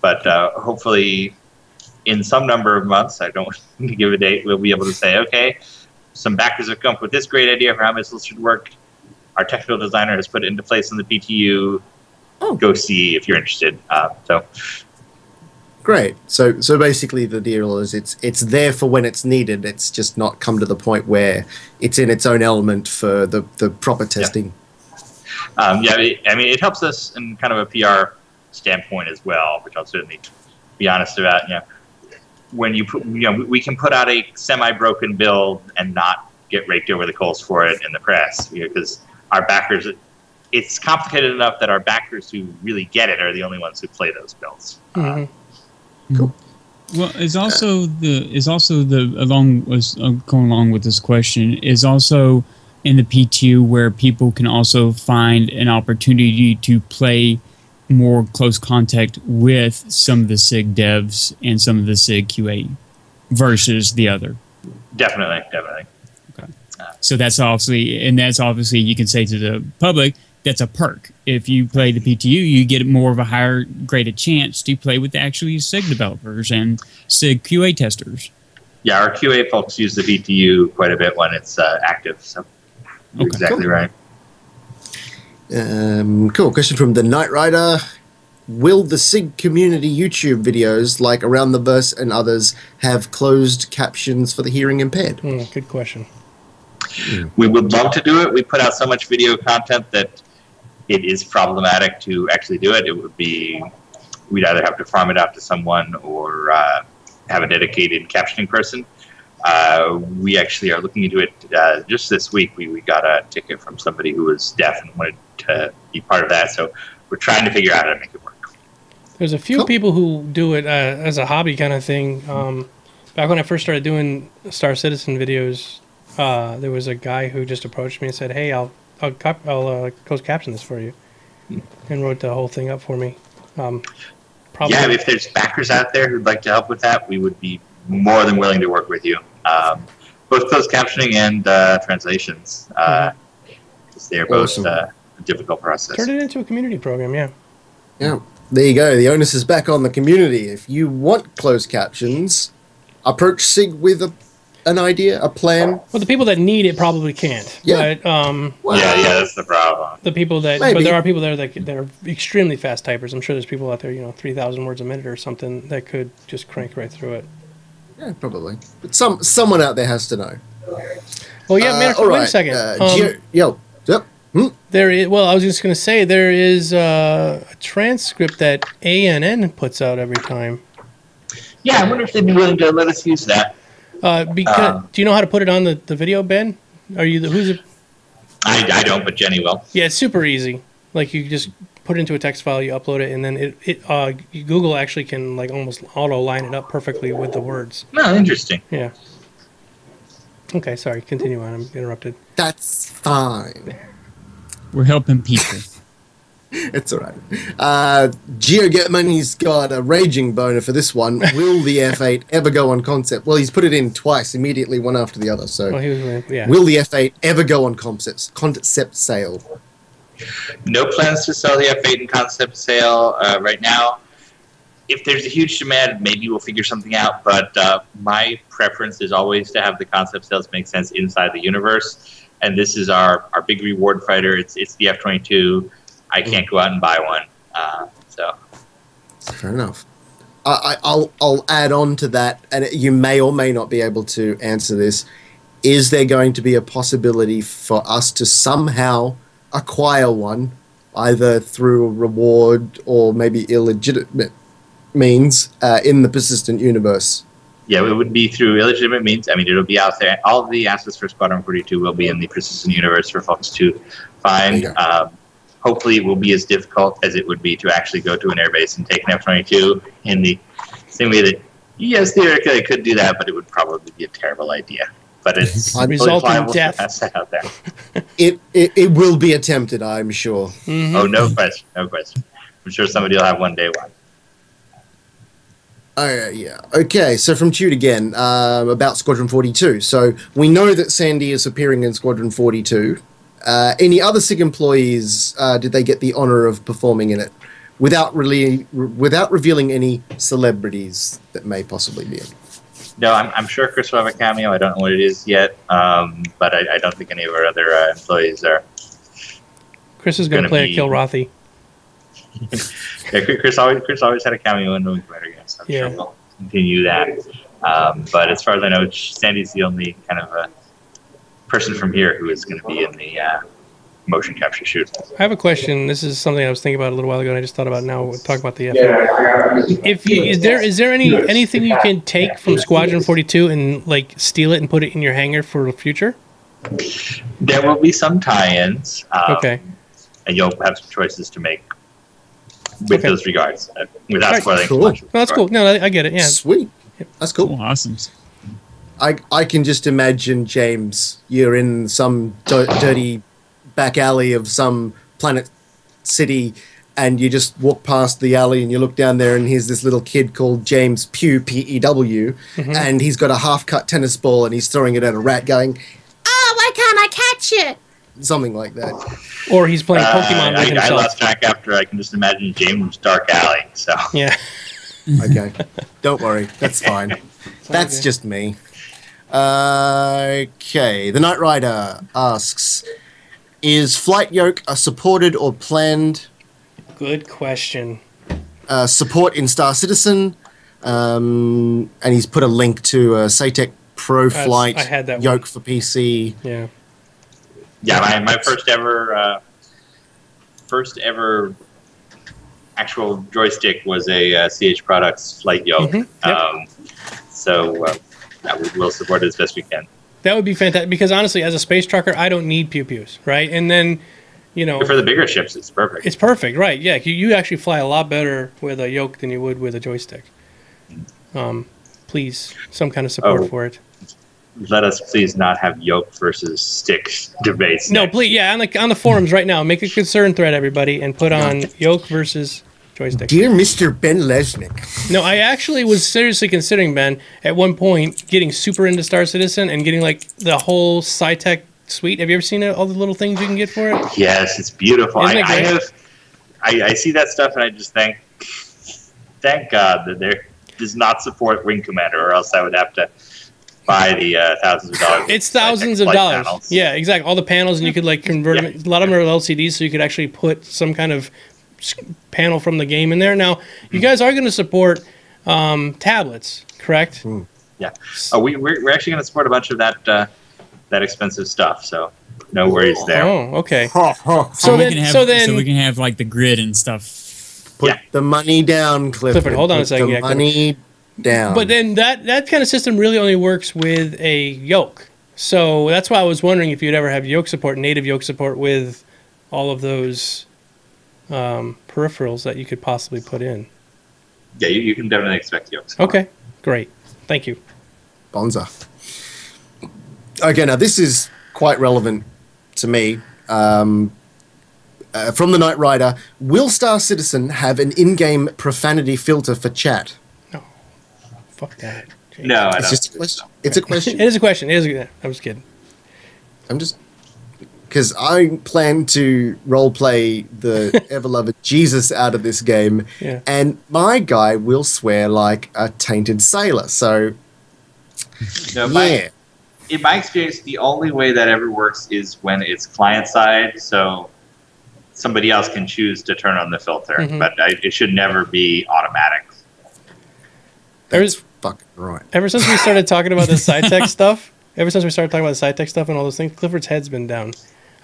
But hopefully, in some number of months, I don't want to give a date, we'll be able to say, okay, some backers have come up with this great idea for how missiles should work. Our technical designer has put it into place on the PTU. Go see if you're interested. Great. So basically the deal is it's there for when it's needed. It's just not come to the point where it's in its own element for the proper testing. Yeah. It helps us in kind of a PR standpoint as well, which I'll certainly be honest about. When you put, we can put out a semi-broken build and not get raked over the coals for it in the press, because our backers, it's complicated enough that our backers who really get it are the only ones who play those builds. Cool. Well, going along with this question is also in the PTU where people can also find an opportunity to play more close contact with some of the SIG devs and some of the SIG QA versus the other. Definitely. Okay. So that's obviously you can say to the public, that's a perk. If you play the PTU, you get more of a higher graded chance to play with actually SIG developers and SIG QA testers. Yeah, our QA folks use the PTU quite a bit when it's active. So you're exactly right. Cool. Question from the Knight Rider. Will the SIG community YouTube videos like Around the Verse and others have closed captions for the hearing impaired? Good question. We would love to do it. We put out so much video content that it is problematic to actually do it. We'd either have to farm it out to someone or have a dedicated captioning person. We actually are looking into it just this week. We got a ticket from somebody who was deaf and wanted to be part of that. So we're trying to figure out how to make it work. There's a few people who do it as a hobby kind of thing. Back when I first started doing Star Citizen videos, there was a guy who just approached me and said, "Hey, I'll closed caption this for you," and wrote the whole thing up for me. If there's backers out there who'd like to help with that, we would be more than willing to work with you. Both closed captioning and translations, because they're both a difficult process. Turn it into a community program, yeah. Yeah, there you go. The onus is back on the community. If you want closed captions, approach SIG with an idea, a plan. Well, the people that need it probably can't. Yeah. But, Yeah, that's the problem. the people that, Maybe. but there are people there that are extremely fast typers. I'm sure there's people out there, 3,000 words a minute or something that could just crank right through it. Yeah, probably. But someone out there has to know. Well, yeah, man. all Wait right. a second. Yep. There is. Well, I was just going to say there is a transcript that ANN puts out every time. Yeah, I wonder if they'd be willing to let us use that. Because do you know how to put it on the video, Ben? Are you I don't, but Jenny will. Yeah, it's super easy. Like you just put it into a text file, you upload it, and then Google actually can like almost auto line it up perfectly with the words. No, interesting. Yeah. Okay, sorry. Continue on. I'm interrupted. That's fine. We're helping people. It's all right. GeoGetMoney's got a raging boner for this one. Will the F8 ever go on concept? Well, he's put it in twice, immediately, one after the other. So, Well, he was, yeah. will the F8 ever go on concept sale? No plans to sell the F8 in concept sale right now. If there's a huge demand, maybe we'll figure something out. But my preference is always to have the concept sales make sense inside the universe. And this is our big reward fighter. It's the F-22. I can't go out and buy one. So Fair enough. I'll add on to that, and you may or may not be able to answer this. Is there going to be a possibility for us to somehow acquire one, either through a reward or maybe illegitimate means, in the persistent universe? yeah, it would be through illegitimate means. I mean, it'll be out there. All of the assets for Squadron 42 will be in the persistent universe for folks to find. Hopefully it will be as difficult as it would be to actually go to an airbase and take an F-22 in the same way that, yes, theoretically I could do that, but it would probably be a terrible idea. But it's result in death. death. Out there. It will be attempted, I'm sure. Mm-hmm. Oh, no question. No question. I'm sure somebody will have one day one. Yeah. Okay, so from Tude again, about Squadron 42. So we know that Sandy is appearing in Squadron 42. Any other SIG employees, did they get the honor of performing in it? Without revealing any celebrities that may possibly be in it. No, I'm sure Chris will have a cameo. I don't know what it is yet, but I don't think any of our other employees are. Chris is going to play a Kilrathi. Yeah, Chris always had a cameo in movie fighter games. So I'm sure we'll continue that. But as far as I know, Sandy's the only kind of person from here who is going to be in the motion capture shoot. I have a question. This is something I was thinking about a little while ago, and I just thought about now. We'll talk about the is there anything you can take from Squadron 42 and like steal it and put it in your hangar for the future? There will be some tie-ins. Okay. And you'll have some choices to make with those regards, without spoiling too much. No, that's cool. No, I get it. Yeah. Sweet. That's cool. Oh, awesome. I can just imagine, James, you're in some dirty back alley of some planet city, and you just walk past the alley and you look down there and here's this little kid called James Pugh, P-E-W, and he's got a half-cut tennis ball and he's throwing it at a rat going, "Oh, why can't I catch it?" Something like that. Or he's playing Pokemon with himself. I lost track after I can just imagine James' dark alley, so. Yeah. Okay. Don't worry. That's fine. That's just me. Okay. The Knight Rider asks, is flight yoke a supported or planned Good question. support in Star Citizen? And he's put a link to Satec Pro Flight I had that yoke one. for PC. Yeah. Yeah, my first ever actual joystick was a CH Products flight yoke. So we'll support it as best we can. That would be fantastic because honestly, as a space trucker, I don't need pew-pews, right? And then, But for the bigger ships, it's perfect. It's perfect, right? Yeah, you actually fly a lot better with a yoke than you would with a joystick. Please, some kind of support for it. Let us please not have yoke versus stick debates. No, please, yeah, on the forums right now, make a concern thread, everybody, and put on yoke versus joystick. Dear Mr. Ben Lesnick. No, I actually was seriously considering, Ben, at one point, getting super into Star Citizen and getting like the whole SciTech suite. Have you ever seen all the little things you can get for it? Yes, it's beautiful. Isn't it great? I see that stuff and I just thank God that they're does not support Wing Commander, or else I would have to buy the thousands of dollars. It's thousands of dollars. Panels. Yeah, exactly. All the panels, and you could like convert them. A lot of them are LCDs, so you could actually put some kind of panel from the game in there. Now, you guys are going to support tablets, correct? Yeah. Oh, we're actually going to support a bunch of that expensive stuff. So no worries there. Oh, okay. So we can have like the grid and stuff. Put the money down, Clifford. Hold on a second. The money down. But then that kind of system really only works with a yoke. So that's why I was wondering if you'd ever have yoke support, native yoke support with all of those peripherals that you could possibly put in. Yeah, you can definitely expect yoke support. Okay, great. Thank you. Bonza. Okay, now this is quite relevant to me. From the Knight Rider, will Star Citizen have an in-game profanity filter for chat? No. Fuck that. Jeez. No, I don't. It's just a question. It's a question. It is a question. I was kidding. I'm just... Because I plan to roleplay the ever-loved Jesus out of this game, and my guy will swear like a tainted sailor, so... No, in my experience, the only way that ever works is when it's client-side, so somebody else can choose to turn on the filter, but it should never be automatic. That's fucking right. Ever since we started talking about the SciTech stuff, and all those things, Clifford's head's been down.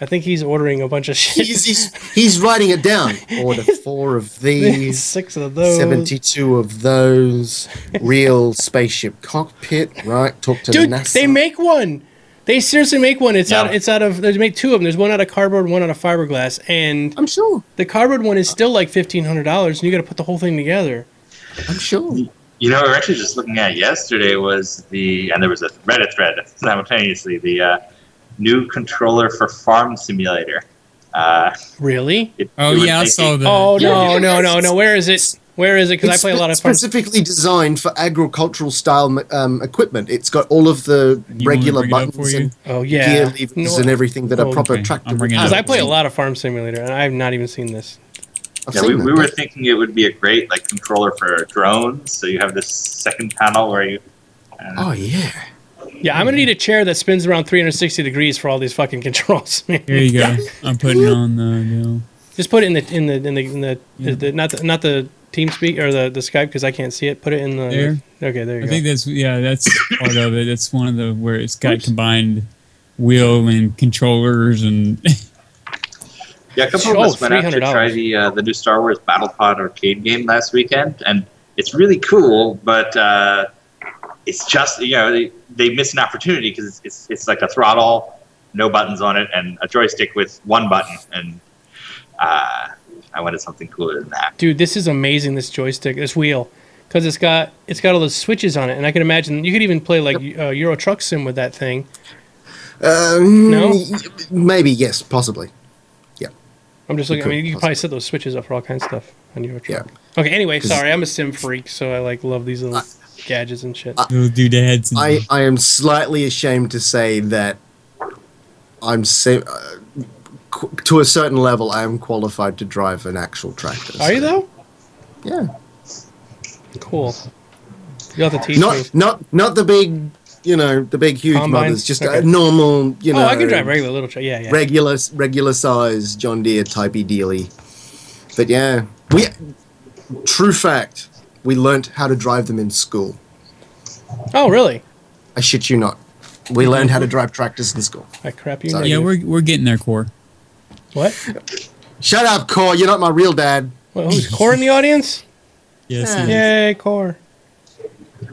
I think he's ordering a bunch of shit. He's writing it down. Order 4 of these. 6 of those. 72 of those. Real spaceship cockpit, right? Talk to NASA. They make one. They seriously make one. It's out of. They make 2 of them. There's one out of cardboard, one out of fiberglass, and I'm sure the cardboard one is still like $1,500, and you got to put the whole thing together. I'm sure. You know, we were actually just looking at yesterday and there was a Reddit thread simultaneously, the new controller for Farm Simulator. Really? I saw that. Oh, no. Where is it? Where is it? Because I play a lot of farm. Specifically designed for agricultural style equipment. It's got all of the regular buttons and gear levers and everything that are proper tractor. Because I play a lot of Farm Simulator, and I have not even seen this. We were thinking it would be a great controller for drones. So you have this second panel where you. Oh yeah. Yeah, I'm gonna need a chair that spins around 360 degrees for all these fucking controls. Here you go. I'm putting it on the. Just put it in the not the TeamSpeak or the Skype because I can't see it. Put it in the. There. Okay, there you go. I think that's part of it. It's one of the where it's got combined wheel and controllers and. Yeah, a couple of us went out to try the new Star Wars Battle Pod arcade game last weekend, and it's really cool, but it's just they miss an opportunity because it's like a throttle, no buttons on it, and a joystick with one button, and I wanted something cooler than that. Dude, this is amazing. This joystick, this wheel, because it's got all those switches on it, and I can imagine you could even play Euro Truck Sim with that thing. No, maybe yes, possibly. I'm just looking. I mean, you can probably set those switches up for all kinds of stuff on your truck. Yeah. Okay. Anyway, sorry, I'm a sim freak, so I love these little gadgets and shit. Little doodads. I am slightly ashamed to say that to a certain level, I am qualified to drive an actual tractor. Are you though? Yeah. Cool. You have to teach me. Not the big. The big, huge mothers, just a normal, Oh, I can drive regular little truck. Yeah. Regular size John Deere typey dealy. But yeah, true fact, we learnt how to drive them in school. Oh, really? I shit you not. We learned how to drive tractors in school. That crap you know. Yeah, we're getting there, Core. What? Shut up, Core. You're not my real dad. Well, who's Core in the audience? Yes. Yay, Core.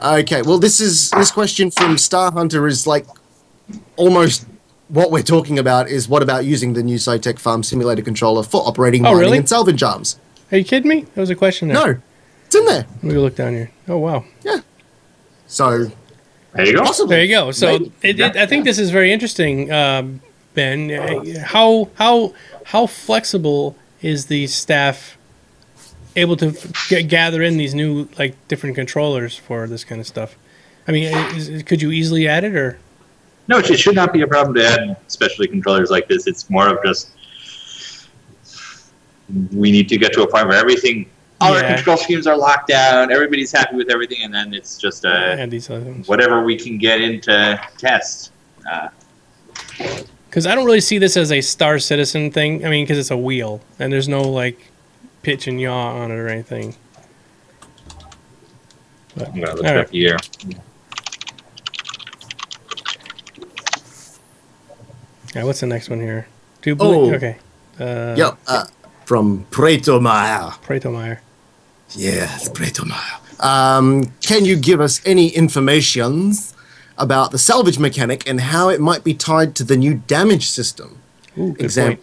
Okay, well, this question from Star Hunter is almost what we're talking about is what about using the new SciTech Farm Simulator controller for operating mining and salvage arms? Are you kidding me? There was a question there. No, it's in there. Let me go look down here. Oh, wow. Yeah. So, there you go. Possibly. There you go. So, I think this is very interesting, Ben. How flexible is the staff able to gather in these new different controllers for this kind of stuff? I mean, could you easily add it or? No, it should not be a problem to add specialty controllers like this. It's more of just we need to get to a point where everything all our control schemes are locked down. Everybody's happy with everything, and then it's just whatever we can get into test. Because I don't really see this as a Star Citizen thing. I mean, because it's a wheel, and there's no, like, pitch and yaw on it or anything. But, I'm going to look it up here. Yeah, what's the next one here? Okay. From Pretomeyer. Pretomeyer. Yes, Pretomeyer. Can you give us any information about the salvage mechanic and how it might be tied to the new damage system? Ooh, good point.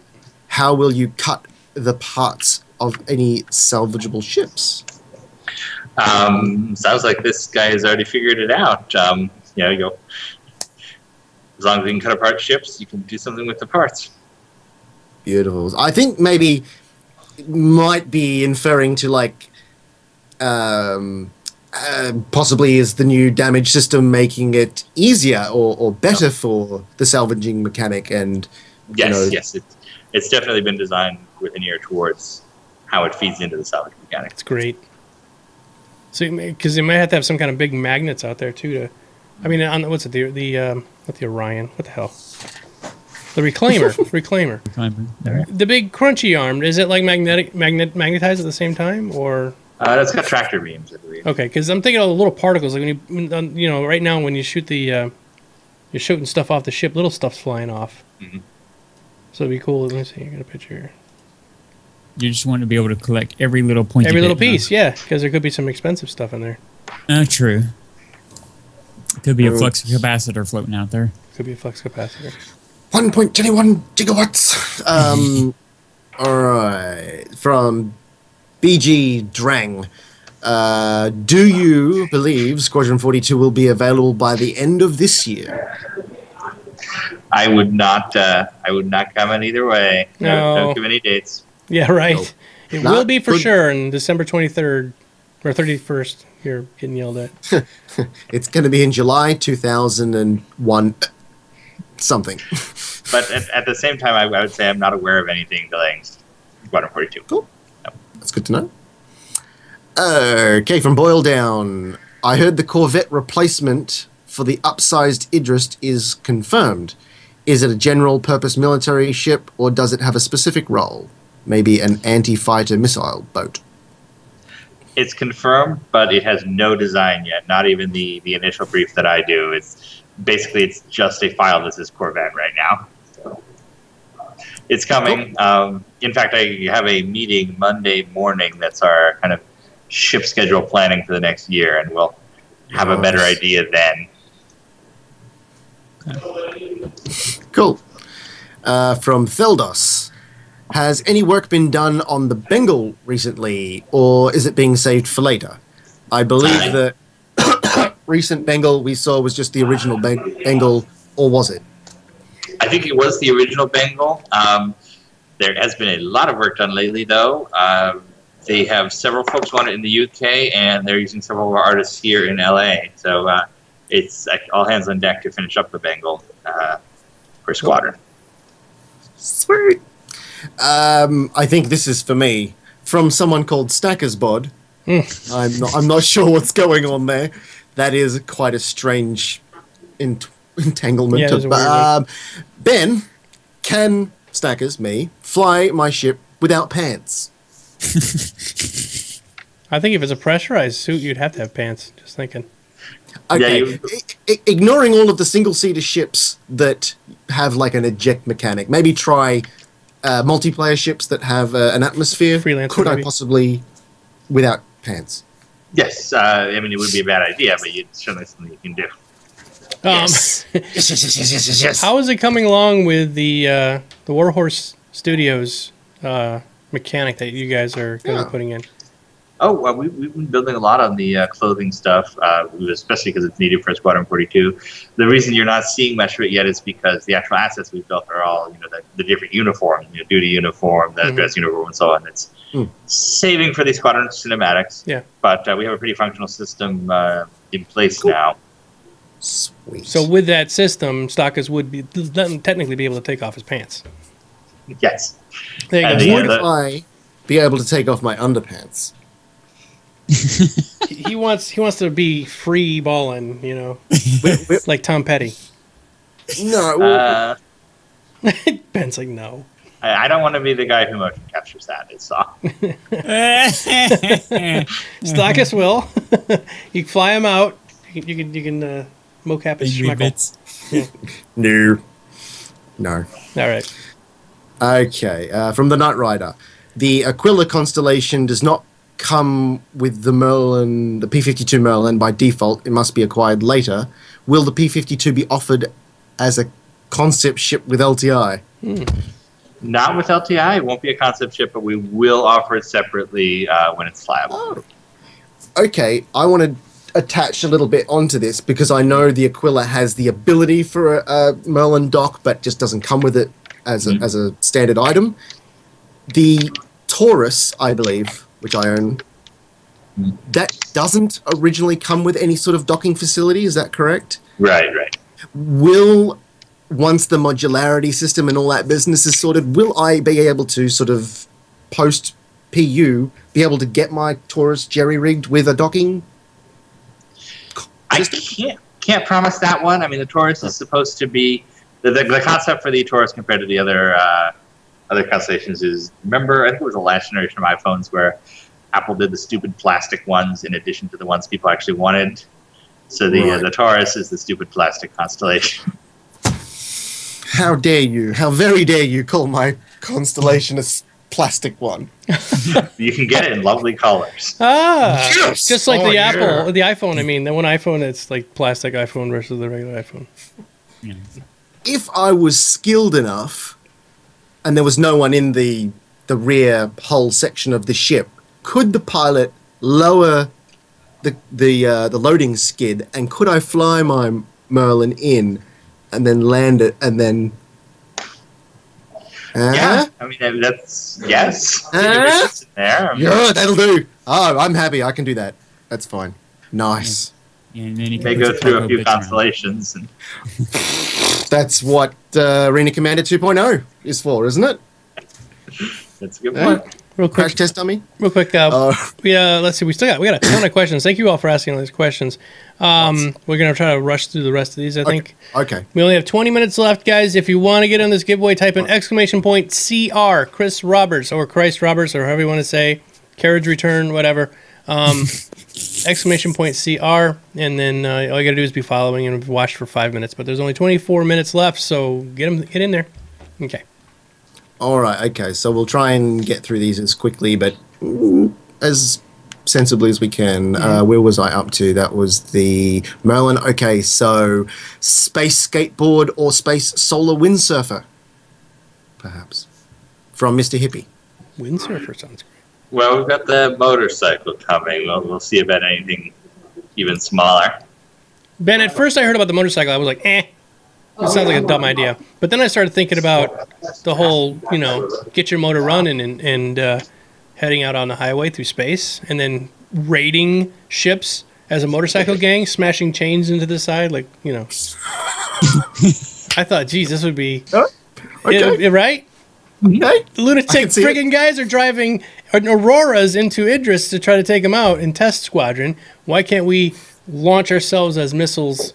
How will you cut the parts of any salvageable ships? Sounds like this guy has already figured it out. You go. As long as you can cut apart ships, you can do something with the parts. Beautiful. I think maybe might be inferring to like possibly is the new damage system making it easier or better for the salvaging mechanic and yes, it's definitely been designed with an ear towards how it feeds into the salvage mechanic. It's great. So because you might have to have some kind of big magnets out there too to, I mean, on what's it not the Orion? What the hell? The Reclaimer. Reclaimer. The big crunchy arm. Is it like magnetized at the same time, or? That's got tractor beams, I believe. Okay, because I'm thinking of the little particles. Like when right now when you shoot you're shooting stuff off the ship, little stuff's flying off. Mm-hmm. So it'd be cool. Let me see. I got a picture here. You just want to be able to collect every little point. Every little piece, yeah, because there could be some expensive stuff in there. True. Could be a flux capacitor floating out there. Could be a flux capacitor. 1.21 gigawatts. All right. From BG Drang. Do you believe Squadron 42 will be available by the end of this year? I would not comment either way. No. Don't give any dates. Yeah, right. Nope. It will be for sure on December 23rd or 31st. You're getting yelled at. It's going to be in July 2001 something. But at the same time, I would say I'm not aware of anything delaying Squadron 42. Cool. No. That's good to know. Okay, from Boil Down. I heard the Corvette replacement for the upsized Idris is confirmed. Is it a general-purpose military ship, or does it have a specific role? Maybe an anti-fighter missile boat? It's confirmed, but it has no design yet. Not even the initial brief that I do. It's just a file that says Corvette right now. So, it's coming. In fact, I have a meeting Monday morning. That's our kind of ship schedule planning for the next year, and we'll have a better idea then. Cool. From Theldos. Has any work been done on the Bengal recently, or is it being saved for later? I believe the recent Bengal we saw was just the original Bengal, or was it? I think it was the original Bengal. There has been a lot of work done lately, though. They have several folks on it in the UK, and they're using several of our artists here in LA. So it's all hands on deck to finish up the Bengal for Squadron. Sweet. I think this is for me from someone called Stakersbod. I'm not sure what's going on there. That is quite a strange entanglement. Yeah, Ben, can Stackers, me, fly my ship without pants? I think if it's a pressurized suit, you'd have to have pants. Just thinking. Okay, ignoring all of the single-seater ships that have like an eject mechanic, maybe try multiplayer ships that have an atmosphere. Freelancer, could maybe. I possibly without pants? Yes, I mean, it would be a bad idea, but it's certainly something you can do. Yes. Yes. How is it coming along with the Warhorse Studios mechanic that you guys are going to be putting in? Oh, well, we've been building a lot on the clothing stuff, especially because it's needed for Squadron 42. The reason you're not seeing much of it yet is because the actual assets we've built are all, the different uniforms, duty uniform, the dress uniform, and so on. It's saving for the Squadron cinematics. Yeah. But we have a pretty functional system in place now. Sweet. So with that system, Stakas would technically be able to take off his pants. Yes. There you And go. Would I be able to take off my underpants? he wants to be free balling, you know, like Tom Petty. No. Ben's like, no. I don't want to be the guy who motion captures that. It's Stakas will. You can fly him out. You can mocap his schmeckle. Yeah. No. All right. Okay. From the Knight Rider, the Aquila constellation does not come with the Merlin, the P-52 Merlin by default. It must be acquired later. Will the P-52 be offered as a concept ship with LTI? Not with LTI. It won't be a concept ship, but we will offer it separately when it's flyable. Oh. Okay, I want to attach a little bit onto this because I know the Aquila has the ability for a Merlin dock, but just doesn't come with it as a standard item. The Taurus, I believe, which I own, that doesn't originally come with any sort of docking facility. Is that correct? Right. Will, once the modularity system and all that business is sorted, will I be able to sort of post PU be able to get my Taurus jerry-rigged with a docking system? I can't promise that one. I mean, the Taurus is supposed to be the concept for the Taurus compared to the other constellations is, remember, I think it was the last generation of iPhones where Apple did the stupid plastic ones in addition to the ones people actually wanted. So the Taurus is the stupid plastic constellation. How dare you? How very dare you call my constellation a plastic one? You can get it in lovely colors. Yes! Just like the iPhone. I mean, the one iPhone, it's like plastic iPhone versus the regular iPhone. Yeah. If I was skilled enough, and there was no one in the rear hull section of the ship, could the pilot lower the loading skid, and could I fly my Merlin in, and then land it, and then? Yeah, I mean that's yes. There. Yeah, that'll do. Oh, I'm happy. I can do that. That's fine. Nice. Yeah, and then you They go through a few constellations. And that's what Arena Commander 2.0 is for, isn't it? That's a good point. Real quick, Crash test dummy. Real quick, let's see. We got a ton of questions. Thank you all for asking all these questions. We're gonna try to rush through the rest of these. I think. Okay. We only have 20 minutes left, guys. If you want to get on this giveaway, type in !CR Chris Roberts or Christ Roberts or however you want to say, carriage return, whatever. !CR, and then all you gotta do is be following and watch for 5 minutes. But there's only 24 minutes left, so get in there. Okay. All right, okay, so we'll try and get through these as quickly, but as sensibly as we can. Where was I up to? That was the Merlin. Okay, so space skateboard or space solar windsurfer, perhaps, from Mr. Hippie. Windsurfer sounds great. Well, we've got the motorcycle coming. We'll see about anything even smaller. Ben, at first I heard about the motorcycle. I was like, it sounds like a dumb idea. But then I started thinking about the whole, get your motor running and heading out on the highway through space and then raiding ships as a motorcycle gang, smashing chains into the side, I thought, geez, this would be... Okay. Right? Okay. The lunatic friggin' guys are driving Auroras into Idris to try to take them out in Test Squadron. Why can't we launch ourselves as missiles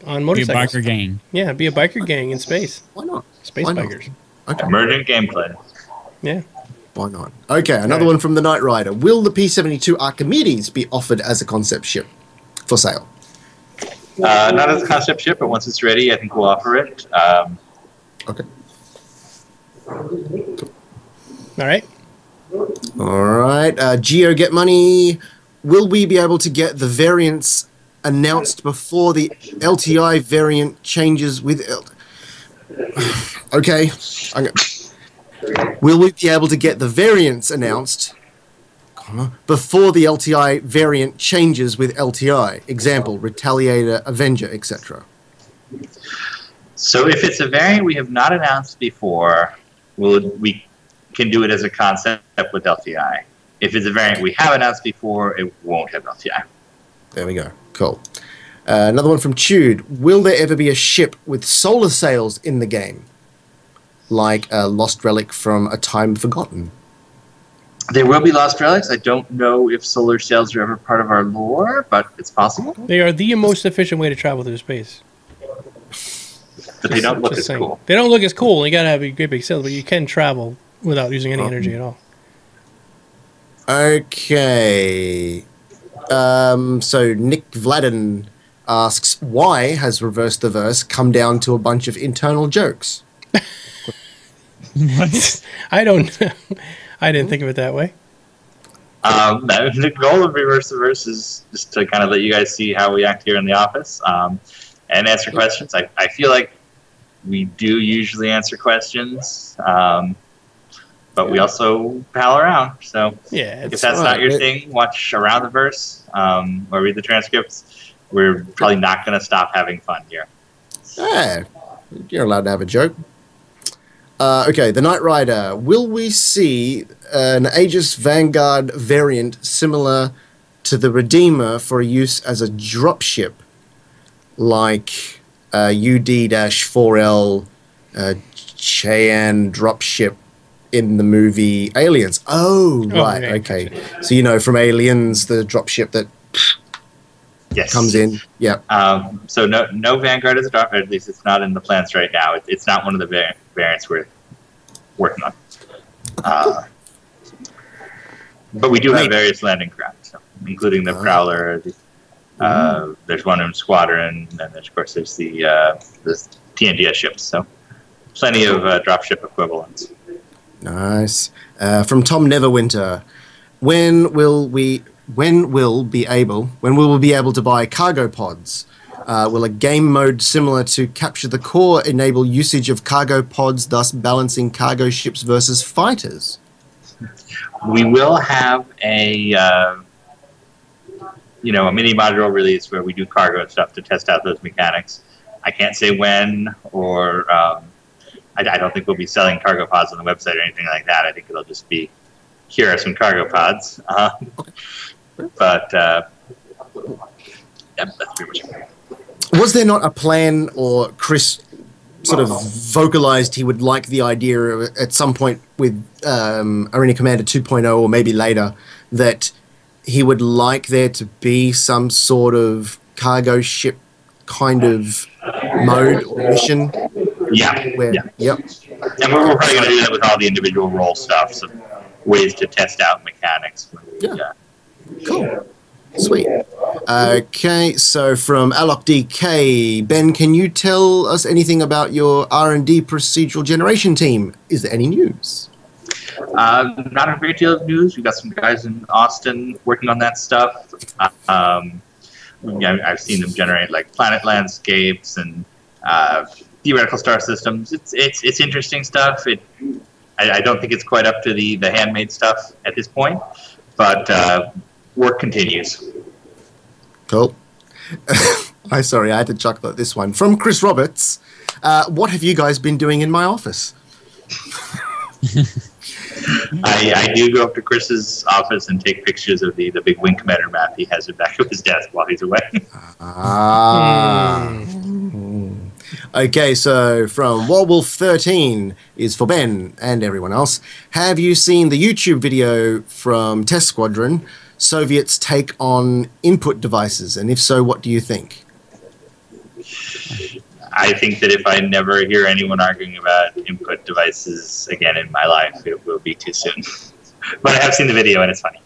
on motorcycles? Be a biker gang. Yeah, be a biker gang in space. Why not? Space bikers. Okay. Emergent gameplay. Yeah. Why not? Okay, another one from the Knight Rider. Will the P-72 Archimedes be offered as a concept ship for sale? Not as a concept ship, but once it's ready, I think we'll offer it. Okay. All right. All right. Geo Get Money. Will we be able to get the variants announced before the LTI variant changes with... Okay. Will we be able to get the variants announced before the LTI variant changes with LTI? Example, Retaliator, Avenger, etc. So if it's a variant we have not announced before, we can do it as a concept with LTI. If it's a variant we have announced before, it won't have LTI. There we go. Cool. Another one from Tude. Will there ever be a ship with solar sails in the game? Like a lost relic from A Time Forgotten? There will be lost relics. I don't know if solar sails are ever part of our lore, but it's possible. They are the most efficient way to travel through space. But they don't look as cool. They don't look as cool. You gotta have a great big sail, but you can travel without using any energy at all. Okay. So Nick Vladden asks, why has Reverse the Verse come down to a bunch of internal jokes? What? I don't. I didn't think of it that way. The goal of Reverse the Verse is just to kind of let you guys see how we act here in the office and answer questions. I feel like we do usually answer questions, but we also pal around. So Yeah, if that's not your thing, watch Around the Verse or read the transcripts. We're probably not going to stop having fun here. Yeah, you're allowed to have a joke. Okay, the Knight Rider. Will we see an Aegis Vanguard variant similar to the Redeemer for use as a dropship, like UD-4L Cheyenne dropship in the movie Aliens? Oh, right, okay. So you know from Aliens, the dropship that comes in. Yeah. So no Vanguard is a drop, or at least it's not in the plans right now. It's not one of the variants we're working on. But we do have various landing craft, so, including the Prowler. There's one in Squadron, and then of course there's the TNDS ships. So plenty of dropship equivalents. Nice. From Tom Neverwinter, when will we be able to buy cargo pods? Will a game mode similar to Capture the Core enable usage of cargo pods, thus balancing cargo ships versus fighters? We will have a mini module release where we do cargo stuff to test out those mechanics. I can't say when, or I don't think we'll be selling cargo pods on the website or anything like that. I think it'll just be, here are some cargo pods. But that's pretty much it. Was there not a plan, or Chris sort of vocalized he would like the idea of, at some point with Arena Commander 2.0 or maybe later, that he would like there to be some sort of cargo ship kind of mode or mission? Yeah. Yep. And we're probably going to do that with all the individual role stuff, so ways to test out mechanics. Cool. Sweet. Okay, so from Alok DK, Ben, can you tell us anything about your R&D procedural generation team? Is there any news? Not a great deal of news. We've got some guys in Austin working on that stuff. I've seen them generate like planet landscapes and theoretical star systems. It's interesting stuff. I don't think it's quite up to the handmade stuff at this point, but work continues. Cool. I had to chuckle at this one. From Chris Roberts, what have you guys been doing in my office? I do go up to Chris's office and take pictures of the big Wing Commander map he has in back of his desk while he's away. Okay, so from Warwolf13 is for Ben and everyone else. Have you seen the YouTube video from Test Squadron, Soviets take on input devices? And if so, what do you think? I think that if I never hear anyone arguing about input devices again in my life, it will be too soon. But I have seen the video and it's funny.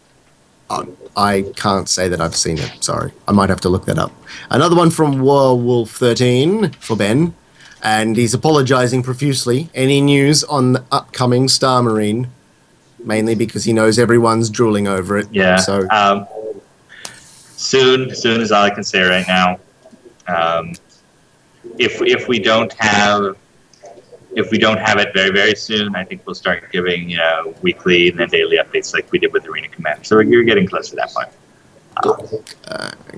I can't say that I've seen it. Sorry. I might have to look that up. Another one from Warwolf13 for Ben. And he's apologizing profusely. Any news on the upcoming Star Marine? Mainly because he knows everyone's drooling over it. Yeah. So soon is all I can say right now. If we don't have it very, very soon, I think we'll start giving weekly and then daily updates like we did with Arena Commander. So you're getting close to that point.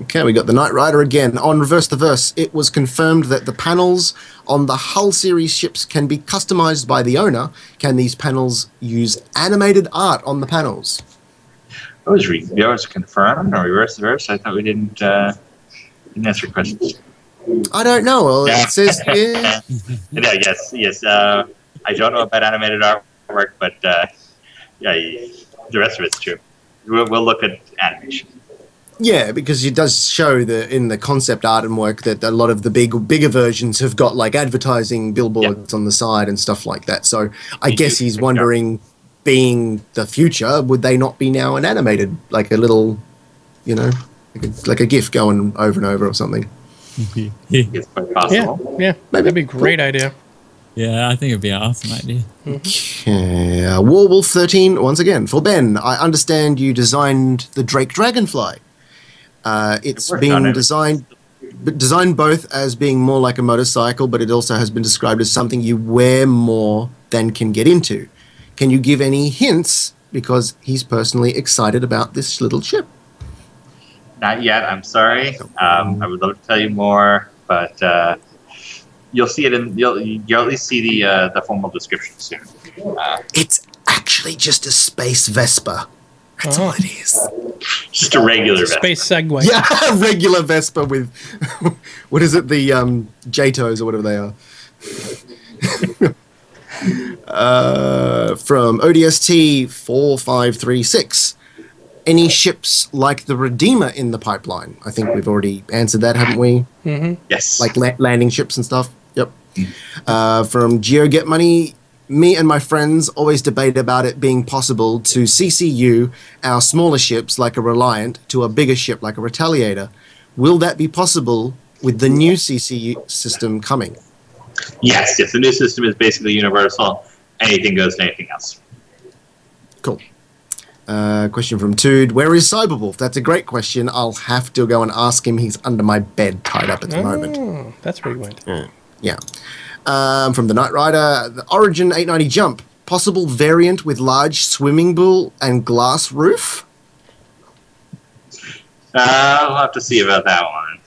Okay, we got the Knight Rider again. On Reverse the Verse, it was confirmed that the panels on the Hull series ships can be customized by the owner. Can these panels use animated art on the panels? That was confirmed on Reverse the Verse. I thought we didn't answer questions. I don't know. Well, it says here. Yes. I don't know about animated artwork, but the rest of it's true. We'll look at animation. Yeah, because it does show that in the concept art and work that a lot of the bigger versions have got like advertising billboards on the side and stuff like that. So I guess he's wondering, being the future, would they not be now an animated, like a little, you know, like a GIF going over and over or something? It's quite possible. Yeah, that'd be a great idea. Yeah, I think it'd be an awesome idea. Okay, Warwolf 13, once again, for Ben. I understand you designed the Drake Dragonfly. It's been designed both as being more like a motorcycle, but it also has been described as something you wear more than can get into. Can you give any hints? Because he's personally excited about this little ship. Not yet. I'm sorry. I would love to tell you more, but you'll see it in. You'll at least see the formal description soon. It's actually just a space Vespa. That's all it is. Just a regular Vespa. Space Segway. Yeah, a regular Vespa with, what is it, the JTOs or whatever they are. From ODST 4536. Any ships like the Redeemer in the pipeline? I think we've already answered that, haven't we? Mm-hmm. Yes. Like landing ships and stuff? Yep. From Geo Get Money, me and my friends always debate about it being possible to CCU our smaller ships like a Reliant to a bigger ship like a Retaliator. Will that be possible with the new CCU system coming? Yes. The new system is basically universal. Anything goes to anything else. Cool. Question from Tood. Where is Cyberwolf? That's a great question. I'll have to go and ask him. He's under my bed tied up at the moment. That's where he went. Yeah. From the Knight Rider, the Origin 890 Jump. Possible variant with large swimming pool and glass roof? We'll have to see about that one.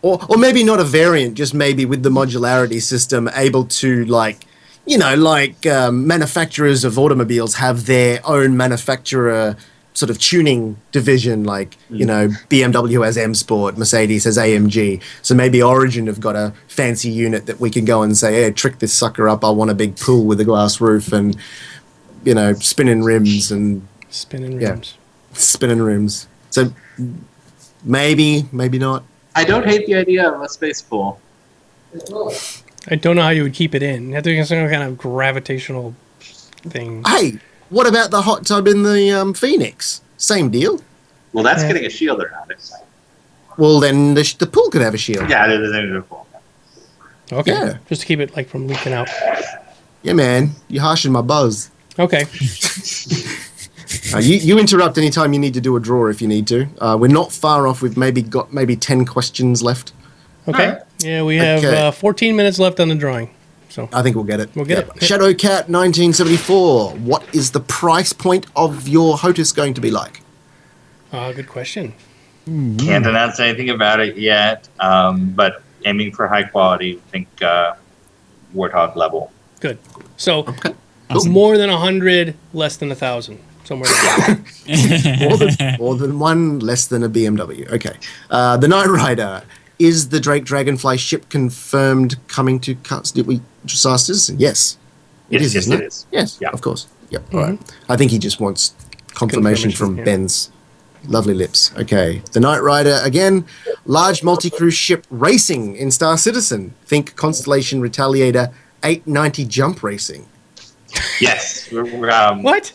Or maybe not a variant, just maybe with the modularity system able to, like, you know, like manufacturers of automobiles have their own manufacturer sort of tuning division, like, you know, BMW has M Sport, Mercedes has AMG. So maybe Origin have got a fancy unit that we can go and say, hey, trick this sucker up. I want a big pool with a glass roof and, you know, spinning rims and... Spinning rims. Yeah, spinning rims. So maybe, maybe not. I don't hate the idea of a space pool. I don't know how you would keep it in. You have to get some kind of gravitational thing. Hey, what about the hot tub in the Phoenix? Same deal. Well, that's getting a shield around it. Well, then the pool could have a shield. Yeah, there's a pool. Okay. Yeah. Just to keep it like from leaking out. Yeah, man. You're harshing my buzz. Okay. You interrupt anytime you need to do a draw if you need to. We're not far off. We've got 10 questions left. Okay. Right. Yeah, we have 14 minutes left on the drawing. So I think we'll get it. We'll get it. Shadowcat 1974. What is the price point of your HOTUS going to be like? Good question. Can't announce anything about it yet, but aiming for high quality. I think Warthog level. Good. So more than 100, less than 1,000. Somewhere there. more than one, less than a BMW. Okay. The Knight Rider. Is the Drake Dragonfly ship confirmed coming to Star Citizen? Yes. Yes, it is. Yes, of course. Yep. All right. I think he just wants confirmation from Ben's lovely lips. Okay. The Knight Rider, again, large multi-crew ship racing in Star Citizen. Think Constellation Retaliator 890 jump racing. Yes. What?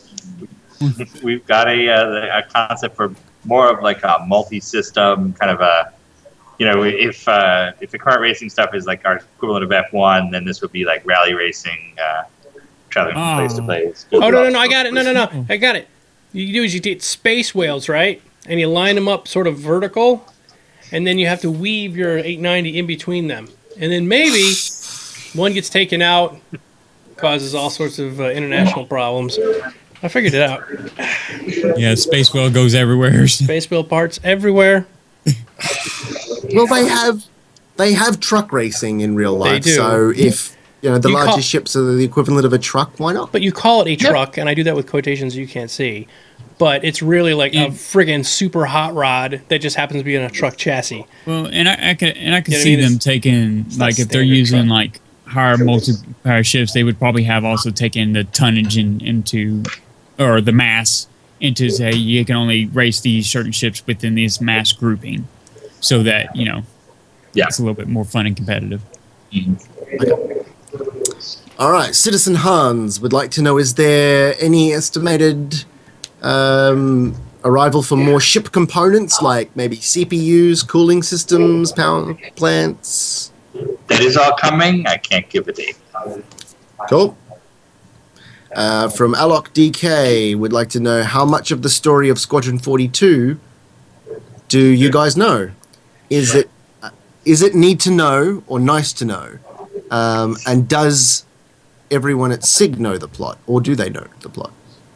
We've got a concept for more of like a multi-system kind of a... You know, if the current racing stuff is like our equivalent of F1, then this would be like rally racing, traveling from place to place. Oh, no, I got it. No, I got it. You do is you take space whales, right? And you line them up sort of vertical, and then you have to weave your 890 in between them. And then maybe one gets taken out, causes all sorts of international problems. I figured it out. Yeah, space whale goes everywhere. Space whale parts everywhere. Well, they have truck racing in real life. They do. So if the largest ships are the equivalent of a truck, why not? But you call it a truck, and I do that with quotations you can't see. But it's really like a friggin' super hot rod that just happens to be in a truck chassis. Well, and I can see them taking, like, if they're using truck. Like higher multi-power ships, they would probably have also taken the tonnage into, or the mass and to say you can only race these certain ships within this mass grouping, so that it's a little bit more fun and competitive. All right, Citizen Hans would like to know: is there any estimated arrival for more ship components, like maybe CPUs, cooling systems, power plants? That is all coming. I can't give a date. Cool. From Alok DK would like to know how much of the story of Squadron 42 do you guys know? Is it need to know or nice to know? And does everyone at SIG know the plot, or do they know the plot?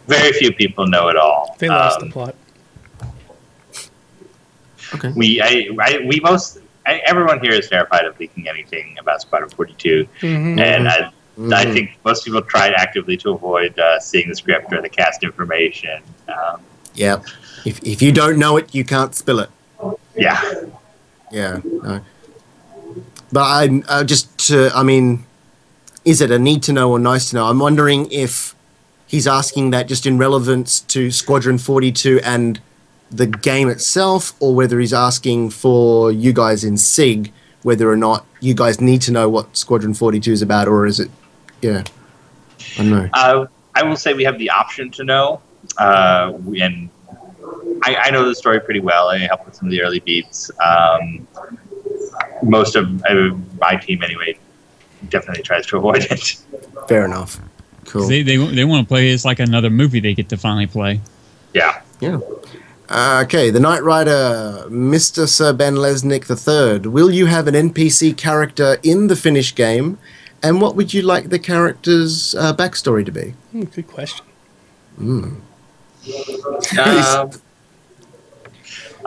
Very few people know it all. They lost the plot. Okay. Everyone here is terrified of leaking anything about Squadron 42, and I think most people tried actively to avoid seeing the script or the cast information. Yeah. If you don't know it, you can't spill it. Yeah. Yeah. No. But is it a need to know or nice to know? I'm wondering if he's asking that just in relevance to Squadron 42 and the game itself, or whether he's asking for you guys in SIG, whether or not you guys need to know what Squadron 42 is about, or is it, I don't know. I will say we have the option to know, and I know the story pretty well. I helped with some of the early beats. Most of my team, anyway, definitely tries to avoid it. Fair enough. Cool. They want to play it. It's like another movie they get to finally play. Yeah. Yeah. Okay, the Knight Rider, Mr. Sir Ben Lesnick III. Will you have an NPC character in the finished game? And what would you like the character's backstory to be? Good question.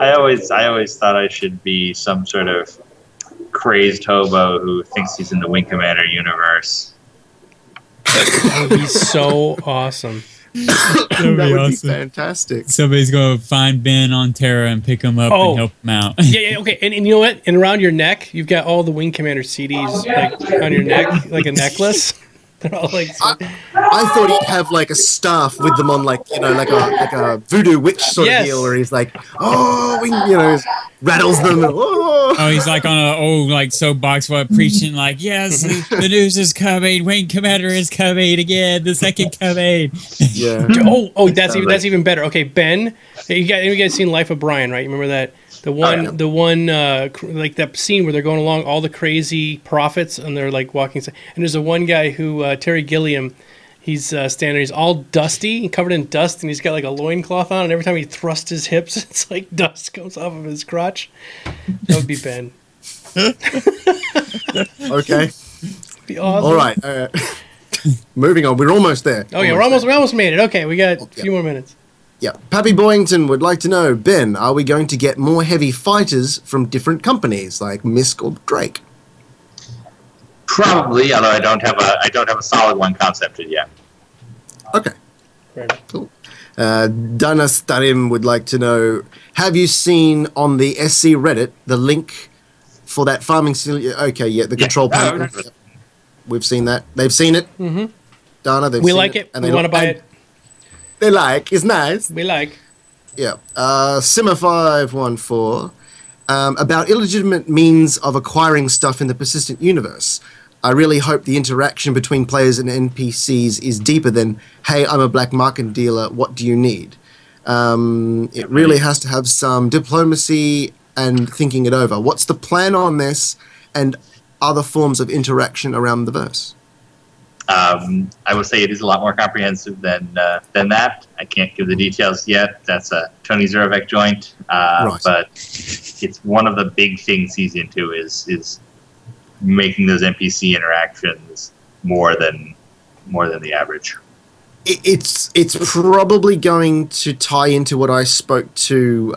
I always thought I should be some sort of crazed hobo who thinks he's in the Wing Commander universe. That would be so awesome. That would be fantastic. Somebody's going to find Ben on Terra and pick him up and help him out. Yeah, okay. And you know what? And around your neck, you've got all the Wing Commander CDs like on your neck, like a necklace. They're all like. I thought he'd have like a staff with them on, like like a voodoo witch sort of deal, where he's like, rattles them. And, he's like on an old soapbox while preaching yes, the news is coming. Wing Commander is coming again. The second coming. Yeah. That's even better. Okay, Ben, you guys seen Life of Brian, right? You remember that? The one like that scene where they're going along, all the crazy prophets, and they're like walking. And there's a one guy who Terry Gilliam, he's standing. He's all dusty, covered in dust, and he's got like a loincloth on. And every time he thrusts his hips, it's like dust comes off of his crotch. That would be Ben. Okay. Be awesome. All right. Moving on. We're almost there. Oh yeah, we almost made it. Okay, we got a few more minutes. Yeah, Pappy Boyington would like to know, Ben, are we going to get more heavy fighters from different companies like Misk or Drake? Probably, although I don't have a solid one concepted yet. Okay, cool. Dana Starim would like to know, have you seen on the SC Reddit the link for that farming? Okay, yeah, the control panel. We've seen that. They've seen it. Mm-hmm. Dana, they've seen it. Like it. And we want to buy it. They like. It's nice. We like. Yeah. Simmer514 about illegitimate means of acquiring stuff in the persistent universe. I really hope the interaction between players and NPCs is deeper than, hey, I'm a black market dealer, what do you need? It really has to have some diplomacy and thinking it over. What's the plan on this and other forms of interaction around the verse? I will say it is a lot more comprehensive than that. I can't give the details yet. That's a Tony Zurovec joint. Right. But it's one of the big things he's into is making those NPC interactions more than the average. It's probably going to tie into what I spoke to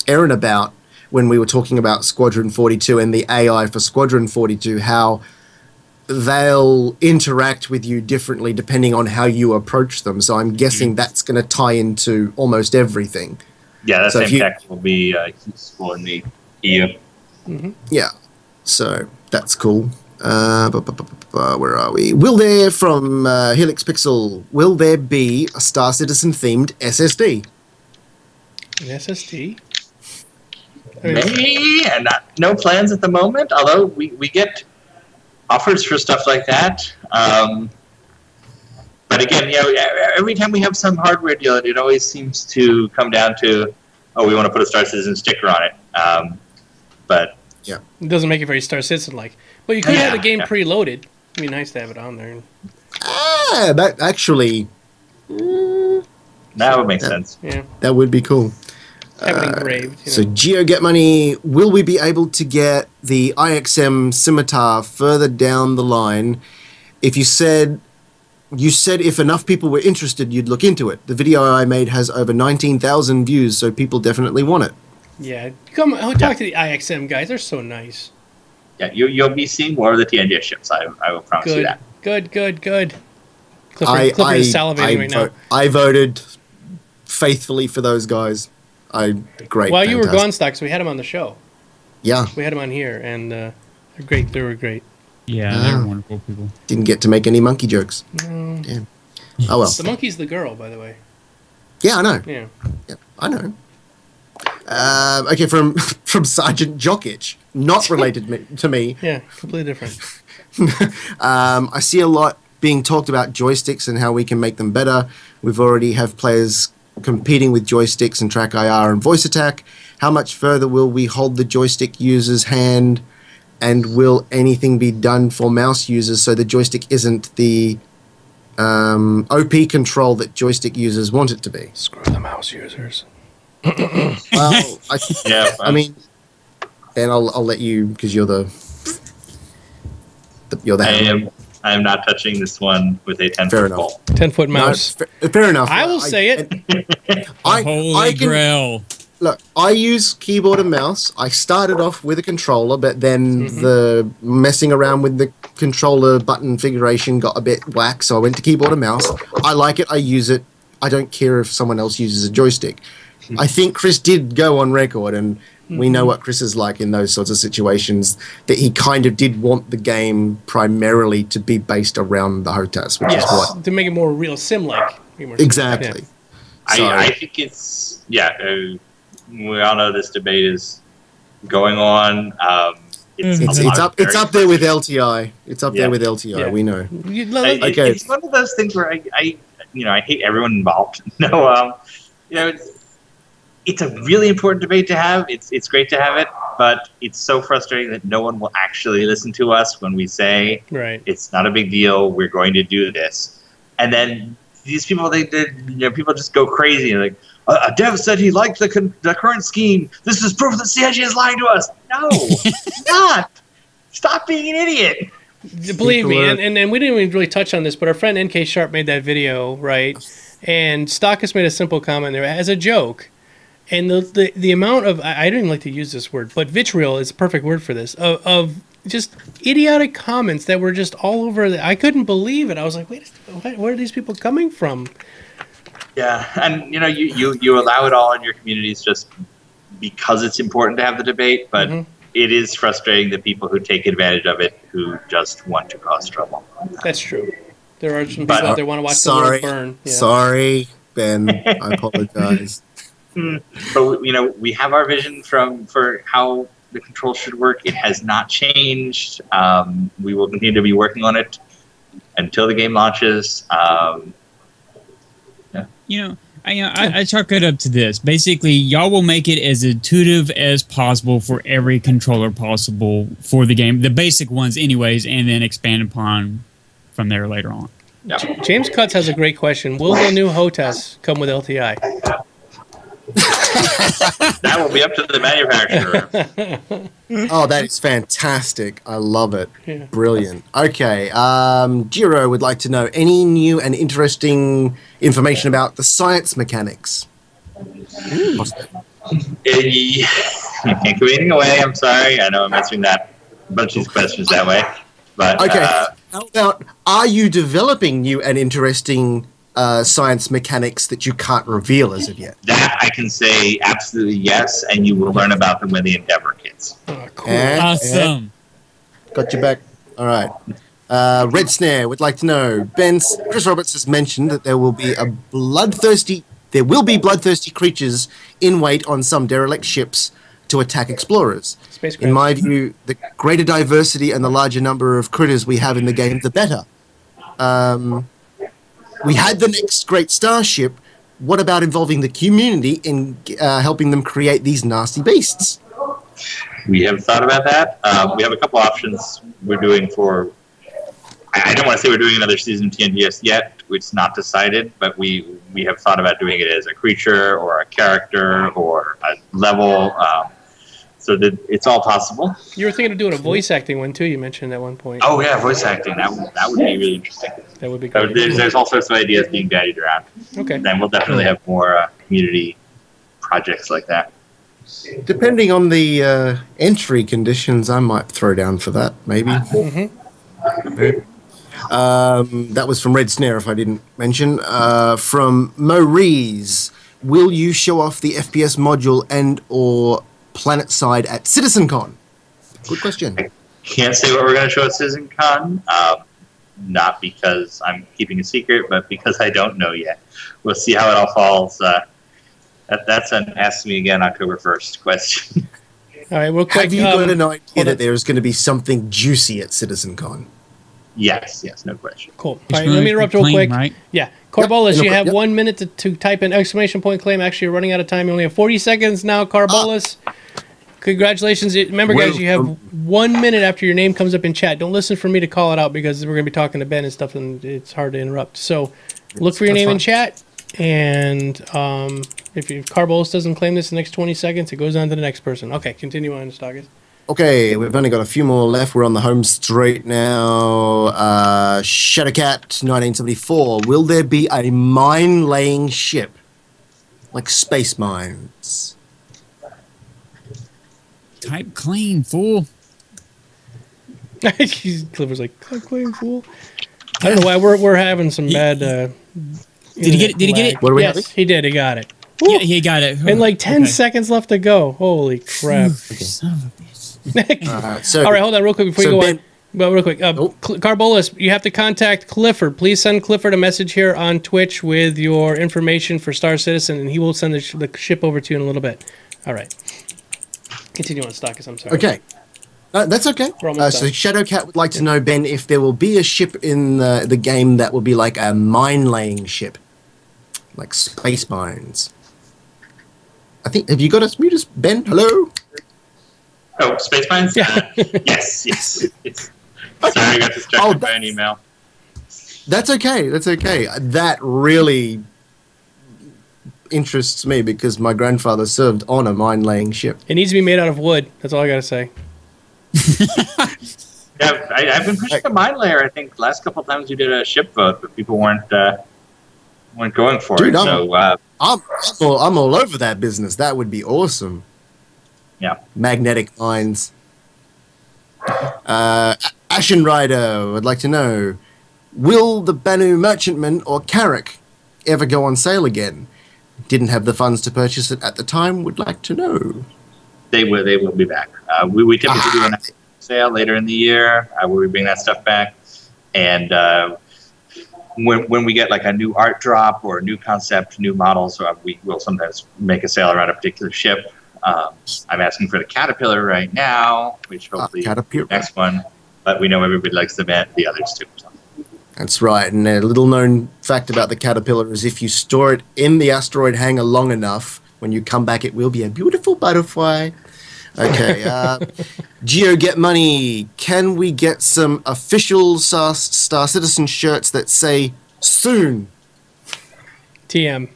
Aaron about when we were talking about Squadron 42 and the AI for Squadron 42, how they'll interact with you differently depending on how you approach them. So I'm guessing that's going to tie into almost everything. Yeah, that same tech will be useful in the EU. Yeah, so that's cool. Where are we? Will there, from Helix Pixel, will there be a Star Citizen themed SSD? An SSD? Maybe, and no plans at the moment, although we get offers for stuff like that. But again, every time we have some hardware deal, it always seems to come down to, oh, we want to put a Star Citizen sticker on it. But yeah, it doesnn't make it very Star Citizen-like. But you could have the game preloaded. It'd be nice to have it on there. That actually... that would make sense. Yeah. That would be cool. Have it engraved. So, Geo Get Money, will we be able to get the IXM Scimitar further down the line? If you said if enough people were interested, you'd look into it. The video I made has over 19,000 views, so people definitely want it. Yeah, come talk to the IXM guys. They're so nice. Yeah, you'll be seeing more of the TNG ships. I will promise you that. Good. Clifford is salivating right now. I voted faithfully for those guys. Great. Well, you were gone, Stax. We had them on the show. Yeah. We had them on here, and they're great. They were great. Yeah, they're wonderful people. Didn't get to make any monkey jokes. No. Damn. Oh well. The monkey's the girl, by the way. Yeah, I know. Yeah, I know. Okay, from Sergeant Jokic, not related to me. Yeah, completely different. I see a lot being talked about joysticks and how we can make them better. We've already have players competing with joysticks and track IR and voice attack. How much further will we hold the joystick user's hand, and will anything be done for mouse users so the joystick isn't the OP control that joystick users want it to be? Screw the mouse users. Well, I mean, and I'll let you, because you're the I am not touching this one with a 10-foot pole. 10-foot mouse. No, fair enough. I will say it. Holy grail. Look, I use keyboard and mouse. I started off with a controller, but then the messing around with the controller button configuration got a bit whack, so I went to keyboard and mouse. I like it. I use it. I don't care if someone else uses a joystick. I think Chris did go on record, and we know what Chris is like in those sorts of situations, that he kind of did want the game primarily to be based around the HOTAS, which is what... to make it more real sim-like. Exactly. Yeah. I think it's... we all know this debate is going on. It's up there with LTI. It's up there with LTI. Yeah. We know. Okay. It's one of those things where I hate everyone involved. It's a really important debate to have. It's great to have it, but it's so frustrating that no one will actually listen to us when we say it's not a big deal. We're going to do this, and then these people, people just go crazy and like. A dev said he liked the current scheme. This is proof that CIG is lying to us. No, not. Stop being an idiot. Believe me, and we didn't even really touch on this, but our friend NK Sharp made that video, right? And Stakas made a simple comment there as a joke. And the amount of, I don't even like to use this word, but vitriol is a perfect word for this, of just idiotic comments that were just all over. I couldn't believe it. I was like, wait, where are these people coming from? Yeah, and you allow it all in your communities just because it's important to have the debate, but it is frustrating the people who take advantage of it who just want to cause trouble. That's true. There are some people out there want to watch the world burn. Yeah. Sorry, Ben. I apologize. But we have our vision for how the control should work. It has not changed. We will continue to be working on it until the game launches. I chalk it up to this. Basically, y'all will make it as intuitive as possible for every controller possible for the game. The basic ones anyways, and then expand upon from there later on. Yep. James Cutts has a great question. Will the new HOTAS come with LTI? That will be up to the manufacturer. Oh, that is fantastic. I love it. Yeah. Brilliant. Okay. Jiro would like to know any new and interesting information about the science mechanics. You can't give anything away. I'm sorry. I know I'm answering a bunch of these questions that way. But okay. How about, are you developing new and interesting science mechanics that you can't reveal as of yet? That I can say absolutely yes, and you will learn about them when the Endeavor hits. Oh, cool. Awesome. Got your back. All right. Red Snare would like to know, Chris Roberts has mentioned that there will be bloodthirsty creatures in wait on some derelict ships to attack explorers. In my view, the greater diversity and the larger number of critters we have in the game, the better. We had the next great starship. What about involving the community in helping them create these nasty beasts? We have thought about that. We have a couple options we're doing for... I don't want to say we're doing another season of TNGS yet. It's not decided, but we have thought about doing it as a creature or a character or a level. So that it's all possible. You were thinking of doing a voice acting one too. You mentioned at one point. Oh yeah, voice acting. That would be really interesting. That would be good. There's all sorts of ideas being bandied around. Okay. Then we'll definitely have more community projects like that. Depending on the entry conditions, I might throw down for that. Maybe. That was from Red Snare, if I didn't mention. From Maurice, will you show off the FPS module and or planet side at CitizenCon? Good question. I can't say what we're going to show at CitizenCon. Not because I'm keeping a secret, but because I don't know yet. We'll see how it all falls. That's an Ask Me Again October 1st question. All right, real quick. Have you got an idea that there's going to be something juicy at CitizenCon? Yes, no question. Cool. All right, let me interrupt real quick. Right? Yeah. Carbolas, Yep, you have yep. 1 minute to type an exclamation point claim. Actually, you're running out of time. You only have 40 seconds now, Carbolas. Congratulations. Remember, guys, you have 1 minute after your name comes up in chat. Don't listen for me to call it out because we're going to be talking to Ben and stuff, and it's hard to interrupt. So look for your name in chat, and if Carbolas doesn't claim this in the next 20 seconds, it goes on to the next person. Okay, continue on, Stakas. Okay, we've only got a few more left. We're on the home straight now. Shadowcat, 1974. Will there be a mine-laying ship? Like space mines? Type claim, fool. Clifford's like, claim, fool. I don't know why we're having some bad... Did he get it? Did he get it? What are we Yes, having? he did. He got it. Yeah, he got it. And like 10 Okay. seconds left to go. Holy crap. Son of a bitch. So, All right, hold on real quick before you so go Ben- on. Well, real quick. Carbolas, you have to contact Clifford. Please send Clifford a message here on Twitch with your information for Star Citizen, and he will send the ship over to you in a little bit. All right. Continue on, Stakas. I'm sorry. Okay. That's okay. We're almost So done. Shadowcat would like to know, Ben, if there will be a ship in the game that will be like a mine-laying ship. Like space mines. I think, have you got us muted, Ben? Hello? Oh, space mines? Yeah. Yes. Sorry, I got distracted by an email. That's okay. That really interests me because my grandfather served on a mine-laying ship. It needs to be made out of wood. That's all I got to say. Yeah, I've been pushing a mine layer. I think last couple of times we did a ship vote, but people weren't going for Dude, it. So I'm all over that business. That would be awesome. yeah, Magnetic mines. Ashen Rider would like to know, will the Banu Merchantman or Carrack ever go on sale again? Didn't have the funds to purchase it at the time, would like to know. they will be back. We typically do a sale later in the year where we bring that stuff back, and when we get like a new art drop or a new concept, new models, we will sometimes make a sale around a particular ship. I'm asking for the Caterpillar right now, which hopefully Caterpillar. next one, but we know everybody likes the others too. So. That's right, and a little known fact about the Caterpillar is if you store it in the asteroid hangar long enough, when you come back it will be a beautiful butterfly. Okay, Geo Get Money, can we get some official Star Citizen shirts that say soon? TM.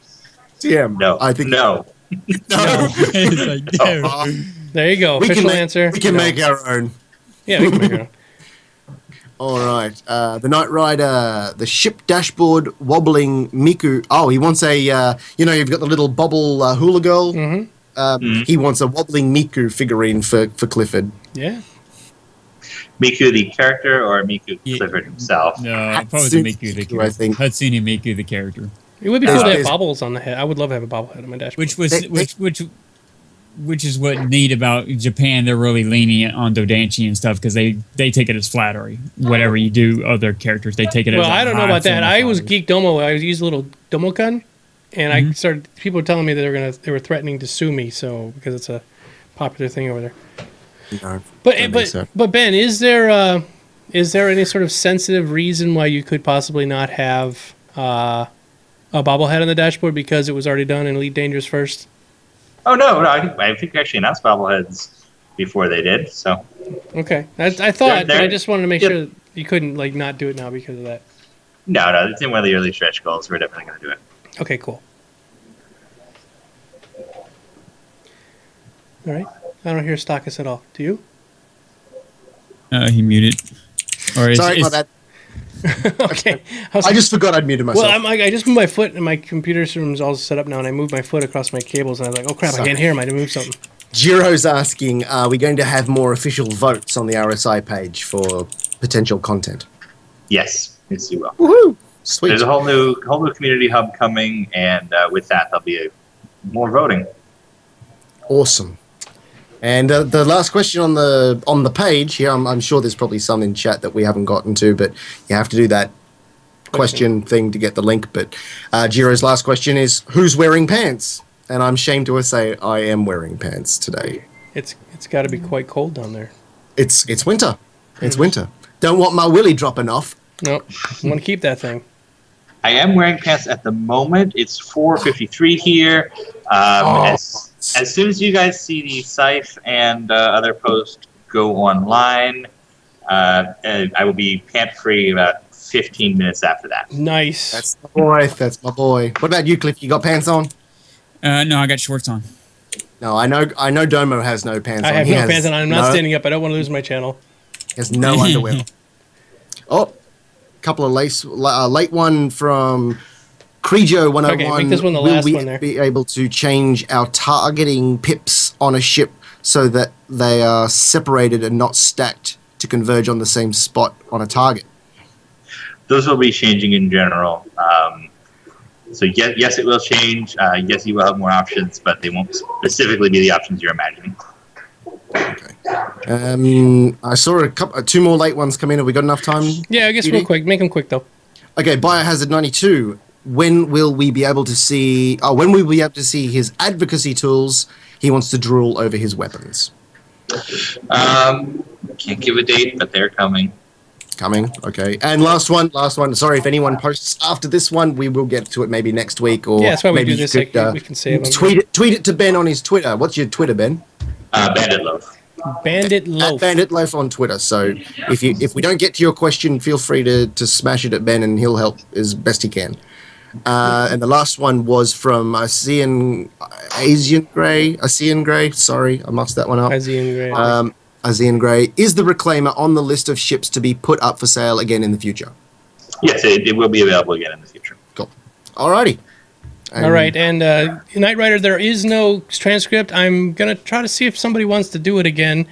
TM. No, I think no. No. It's like, no. There you go. Official answer. We can No. make our own. Yeah, we can make our own. All right. The Knight Rider, the ship dashboard wobbling Miku. Oh, he wants a, you've got the little bubble hula girl. Mm-hmm. He wants a wobbling Miku figurine for Clifford. Yeah. Miku the character or Miku Yeah. Clifford himself? No, Hatsune probably Miku the Miku, I character. think. Hatsune Miku the character. It would be cool to have There's- bobbles on the head. I would love to have a bobblehead on my dashboard. Which was They- which which is what neat about Japan. They're really lenient on Dodanchi and stuff because they take it as flattery. Whatever you do, other characters they take it as. Well, I don't know about that. I was Geek Domo. I used a little Domo-kun, and I started. People were telling me that they were threatening to sue me. So because it's a popular thing over there. No, But Ben, is there any sort of sensitive reason why you could possibly not have a bobblehead on the dashboard because it was already done in Elite Dangerous first? Oh no! I think they actually announced bobbleheads before they did. So okay, I thought, but I just wanted to make sure that you couldn't like not do it now because of that. No, it's in one of the early stretch goals. We're definitely going to do it. Okay, cool. All right, I don't hear Stakas at all. Do you? He muted. Sorry about that. Okay. I just forgot I'd muted myself. Well, I just moved my foot, and my computer room's all set up now, and I moved my foot across my cables, and I was like, oh crap, I can't hear him. I had to move something. Jiro's asking, are we going to have more official votes on the RSI page for potential content? Yes, you will. Woohoo! Sweet. There's a whole new community hub coming, and with that, there'll be more voting. Awesome. And the last question on the page here, I'm sure there's probably some in chat that we haven't gotten to, but you have to do that question thing to get the link. But Jiro's last question is, who's wearing pants? And I'm ashamed to say I am wearing pants today. It's got to be quite cold down there. It's winter. It's winter. Don't want my willy dropping off. Nope. I want to keep that thing. I am wearing pants at the moment. It's 4:53 here. As soon as you guys see the Scythe and other posts go online, I will be pant-free about 15 minutes after that. Nice. That's my boy. That's my boy. What about you, Cliff? You got pants on? No, I got shorts on. No, I know Domo has no pants on. I have no pants on. I'm not standing up. I don't want to lose my channel. He has no underwear. Oh, a couple of late one from Crejo 101. Okay, make this one the last one there. Will we be able to change our targeting pips on a ship so that they are separated and not stacked to converge on the same spot on a target? Those will be changing in general. So yes, it will change. Yes, you will have more options, but they won't specifically be the options you're imagining. Okay. I saw two more late ones come in. Have we got enough time? Yeah, I guess real quick. Make them quick though. Okay, Biohazard 92. When will we be able to see? When will we be able to see his advocacy tools? He wants to drool over his weapons. Can't give a date, but they're coming. Coming, okay. And last one. Sorry if anyone posts after this one, we will get to it maybe next week, or that's why we maybe do this. We can save them. Tweet it to Ben on his Twitter. What's your Twitter, Ben? Bandit Loaf. Bandit Loaf. Bandit Loaf on Twitter. So if we don't get to your question, feel free to smash it at Ben, and he'll help as best he can. And the last one was from Asian Grey. Sorry, I mucked that one up. Asian Grey. Asian Grey. Is the Reclaimer on the list of ships to be put up for sale again in the future? Yes, it will be available again in the future. Cool. Alrighty. All right, and Knight Rider, there is no transcript. I'm going to try to see if somebody wants to do it again.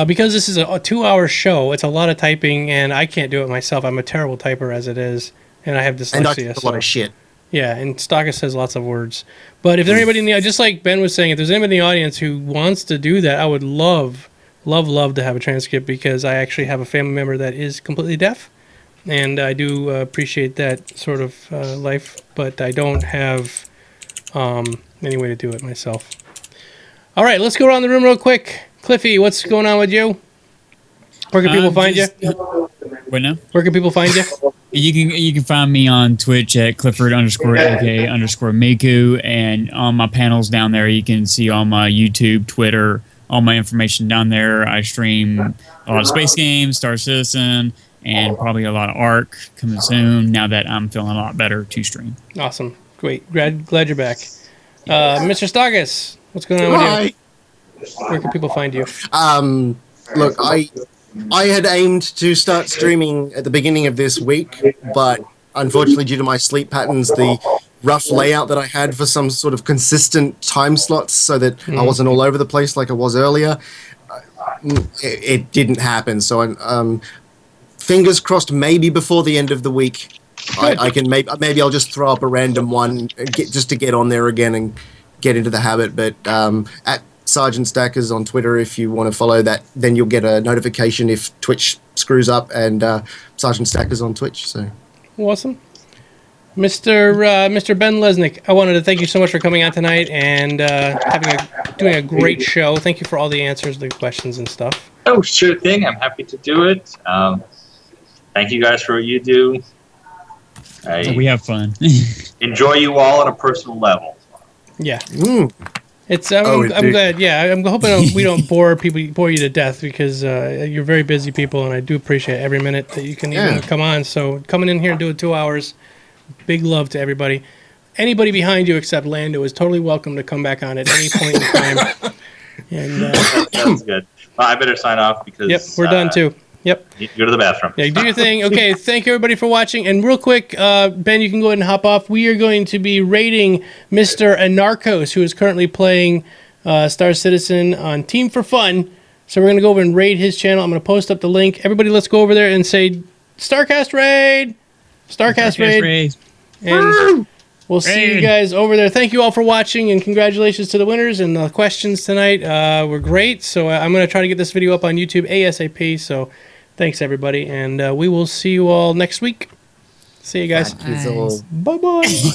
Because this is a 2-hour show, it's a lot of typing, and I can't do it myself. I'm a terrible typer as it is, and I have dyslexia. And I type a lot of shit. Yeah, and Stakas says lots of words. But if there's anybody in the, just like Ben was saying, if there's anybody in the audience who wants to do that, I would love to have a transcript, because I actually have a family member that is completely deaf, and I do appreciate that sort of life, but I don't have any way to do it myself. All right, let's go around the room real quick. Cliffy, what's going on with you? Where can people find you? What now? Where can people find you? You can find me on Twitch at Clifford_AK_Miku, and on my panels down there, you can see all my YouTube, Twitter, all my information down there. I stream a lot of space games, Star Citizen, and probably a lot of ARC coming soon, now that I'm feeling a lot better to stream. Awesome. Great. Glad you're back. Mr. Stakas, what's going on with you? Where can people find you? Look, I had aimed to start streaming at the beginning of this week, but unfortunately, due to my sleep patterns, the rough layout that I had for some sort of consistent time slots so that I wasn't all over the place like I was earlier, it didn't happen. So fingers crossed, maybe before the end of the week, I can maybe I'll just throw up a random one just to get on there again and get into the habit. But Sgt Stakas on Twitter if you want to follow that. Then you'll get a notification if Twitch screws up, and Sgt Stakas on Twitch. So awesome. Mr. Ben Lesnick, I wanted to thank you so much for coming on tonight and doing a great show. Thank you for all the answers to the questions and stuff. Oh, sure thing. I'm happy to do it. Thank you guys for what you do. We have fun. Enjoy you all on a personal level. Yeah. It's I'm glad. Yeah, I'm hoping we don't bore you to death, because you're very busy people, and I do appreciate every minute that you can even come on. So coming in here and doing 2 hours, big love to everybody. Anybody behind you except Lando is totally welcome to come back on at any point in time. And sounds good. Well, I better sign off because we're done too. Yep. Go to the bathroom. Yeah, do your thing. Okay, thank you everybody for watching. And real quick, Ben, you can go ahead and hop off. We are going to be rating Mr. Anarchos, who is currently playing Star Citizen on Team for Fun. So we're going to go over and raid his channel. I'm going to post up the link. Everybody, let's go over there and say, STARCAST raid! STARCAST raid! And we'll see you guys over there. Thank you all for watching, and congratulations to the winners. And the questions tonight were great. So I'm going to try to get this video up on YouTube ASAP. So thanks, everybody. And we will see you all next week. See you guys. Bye. Bye-bye.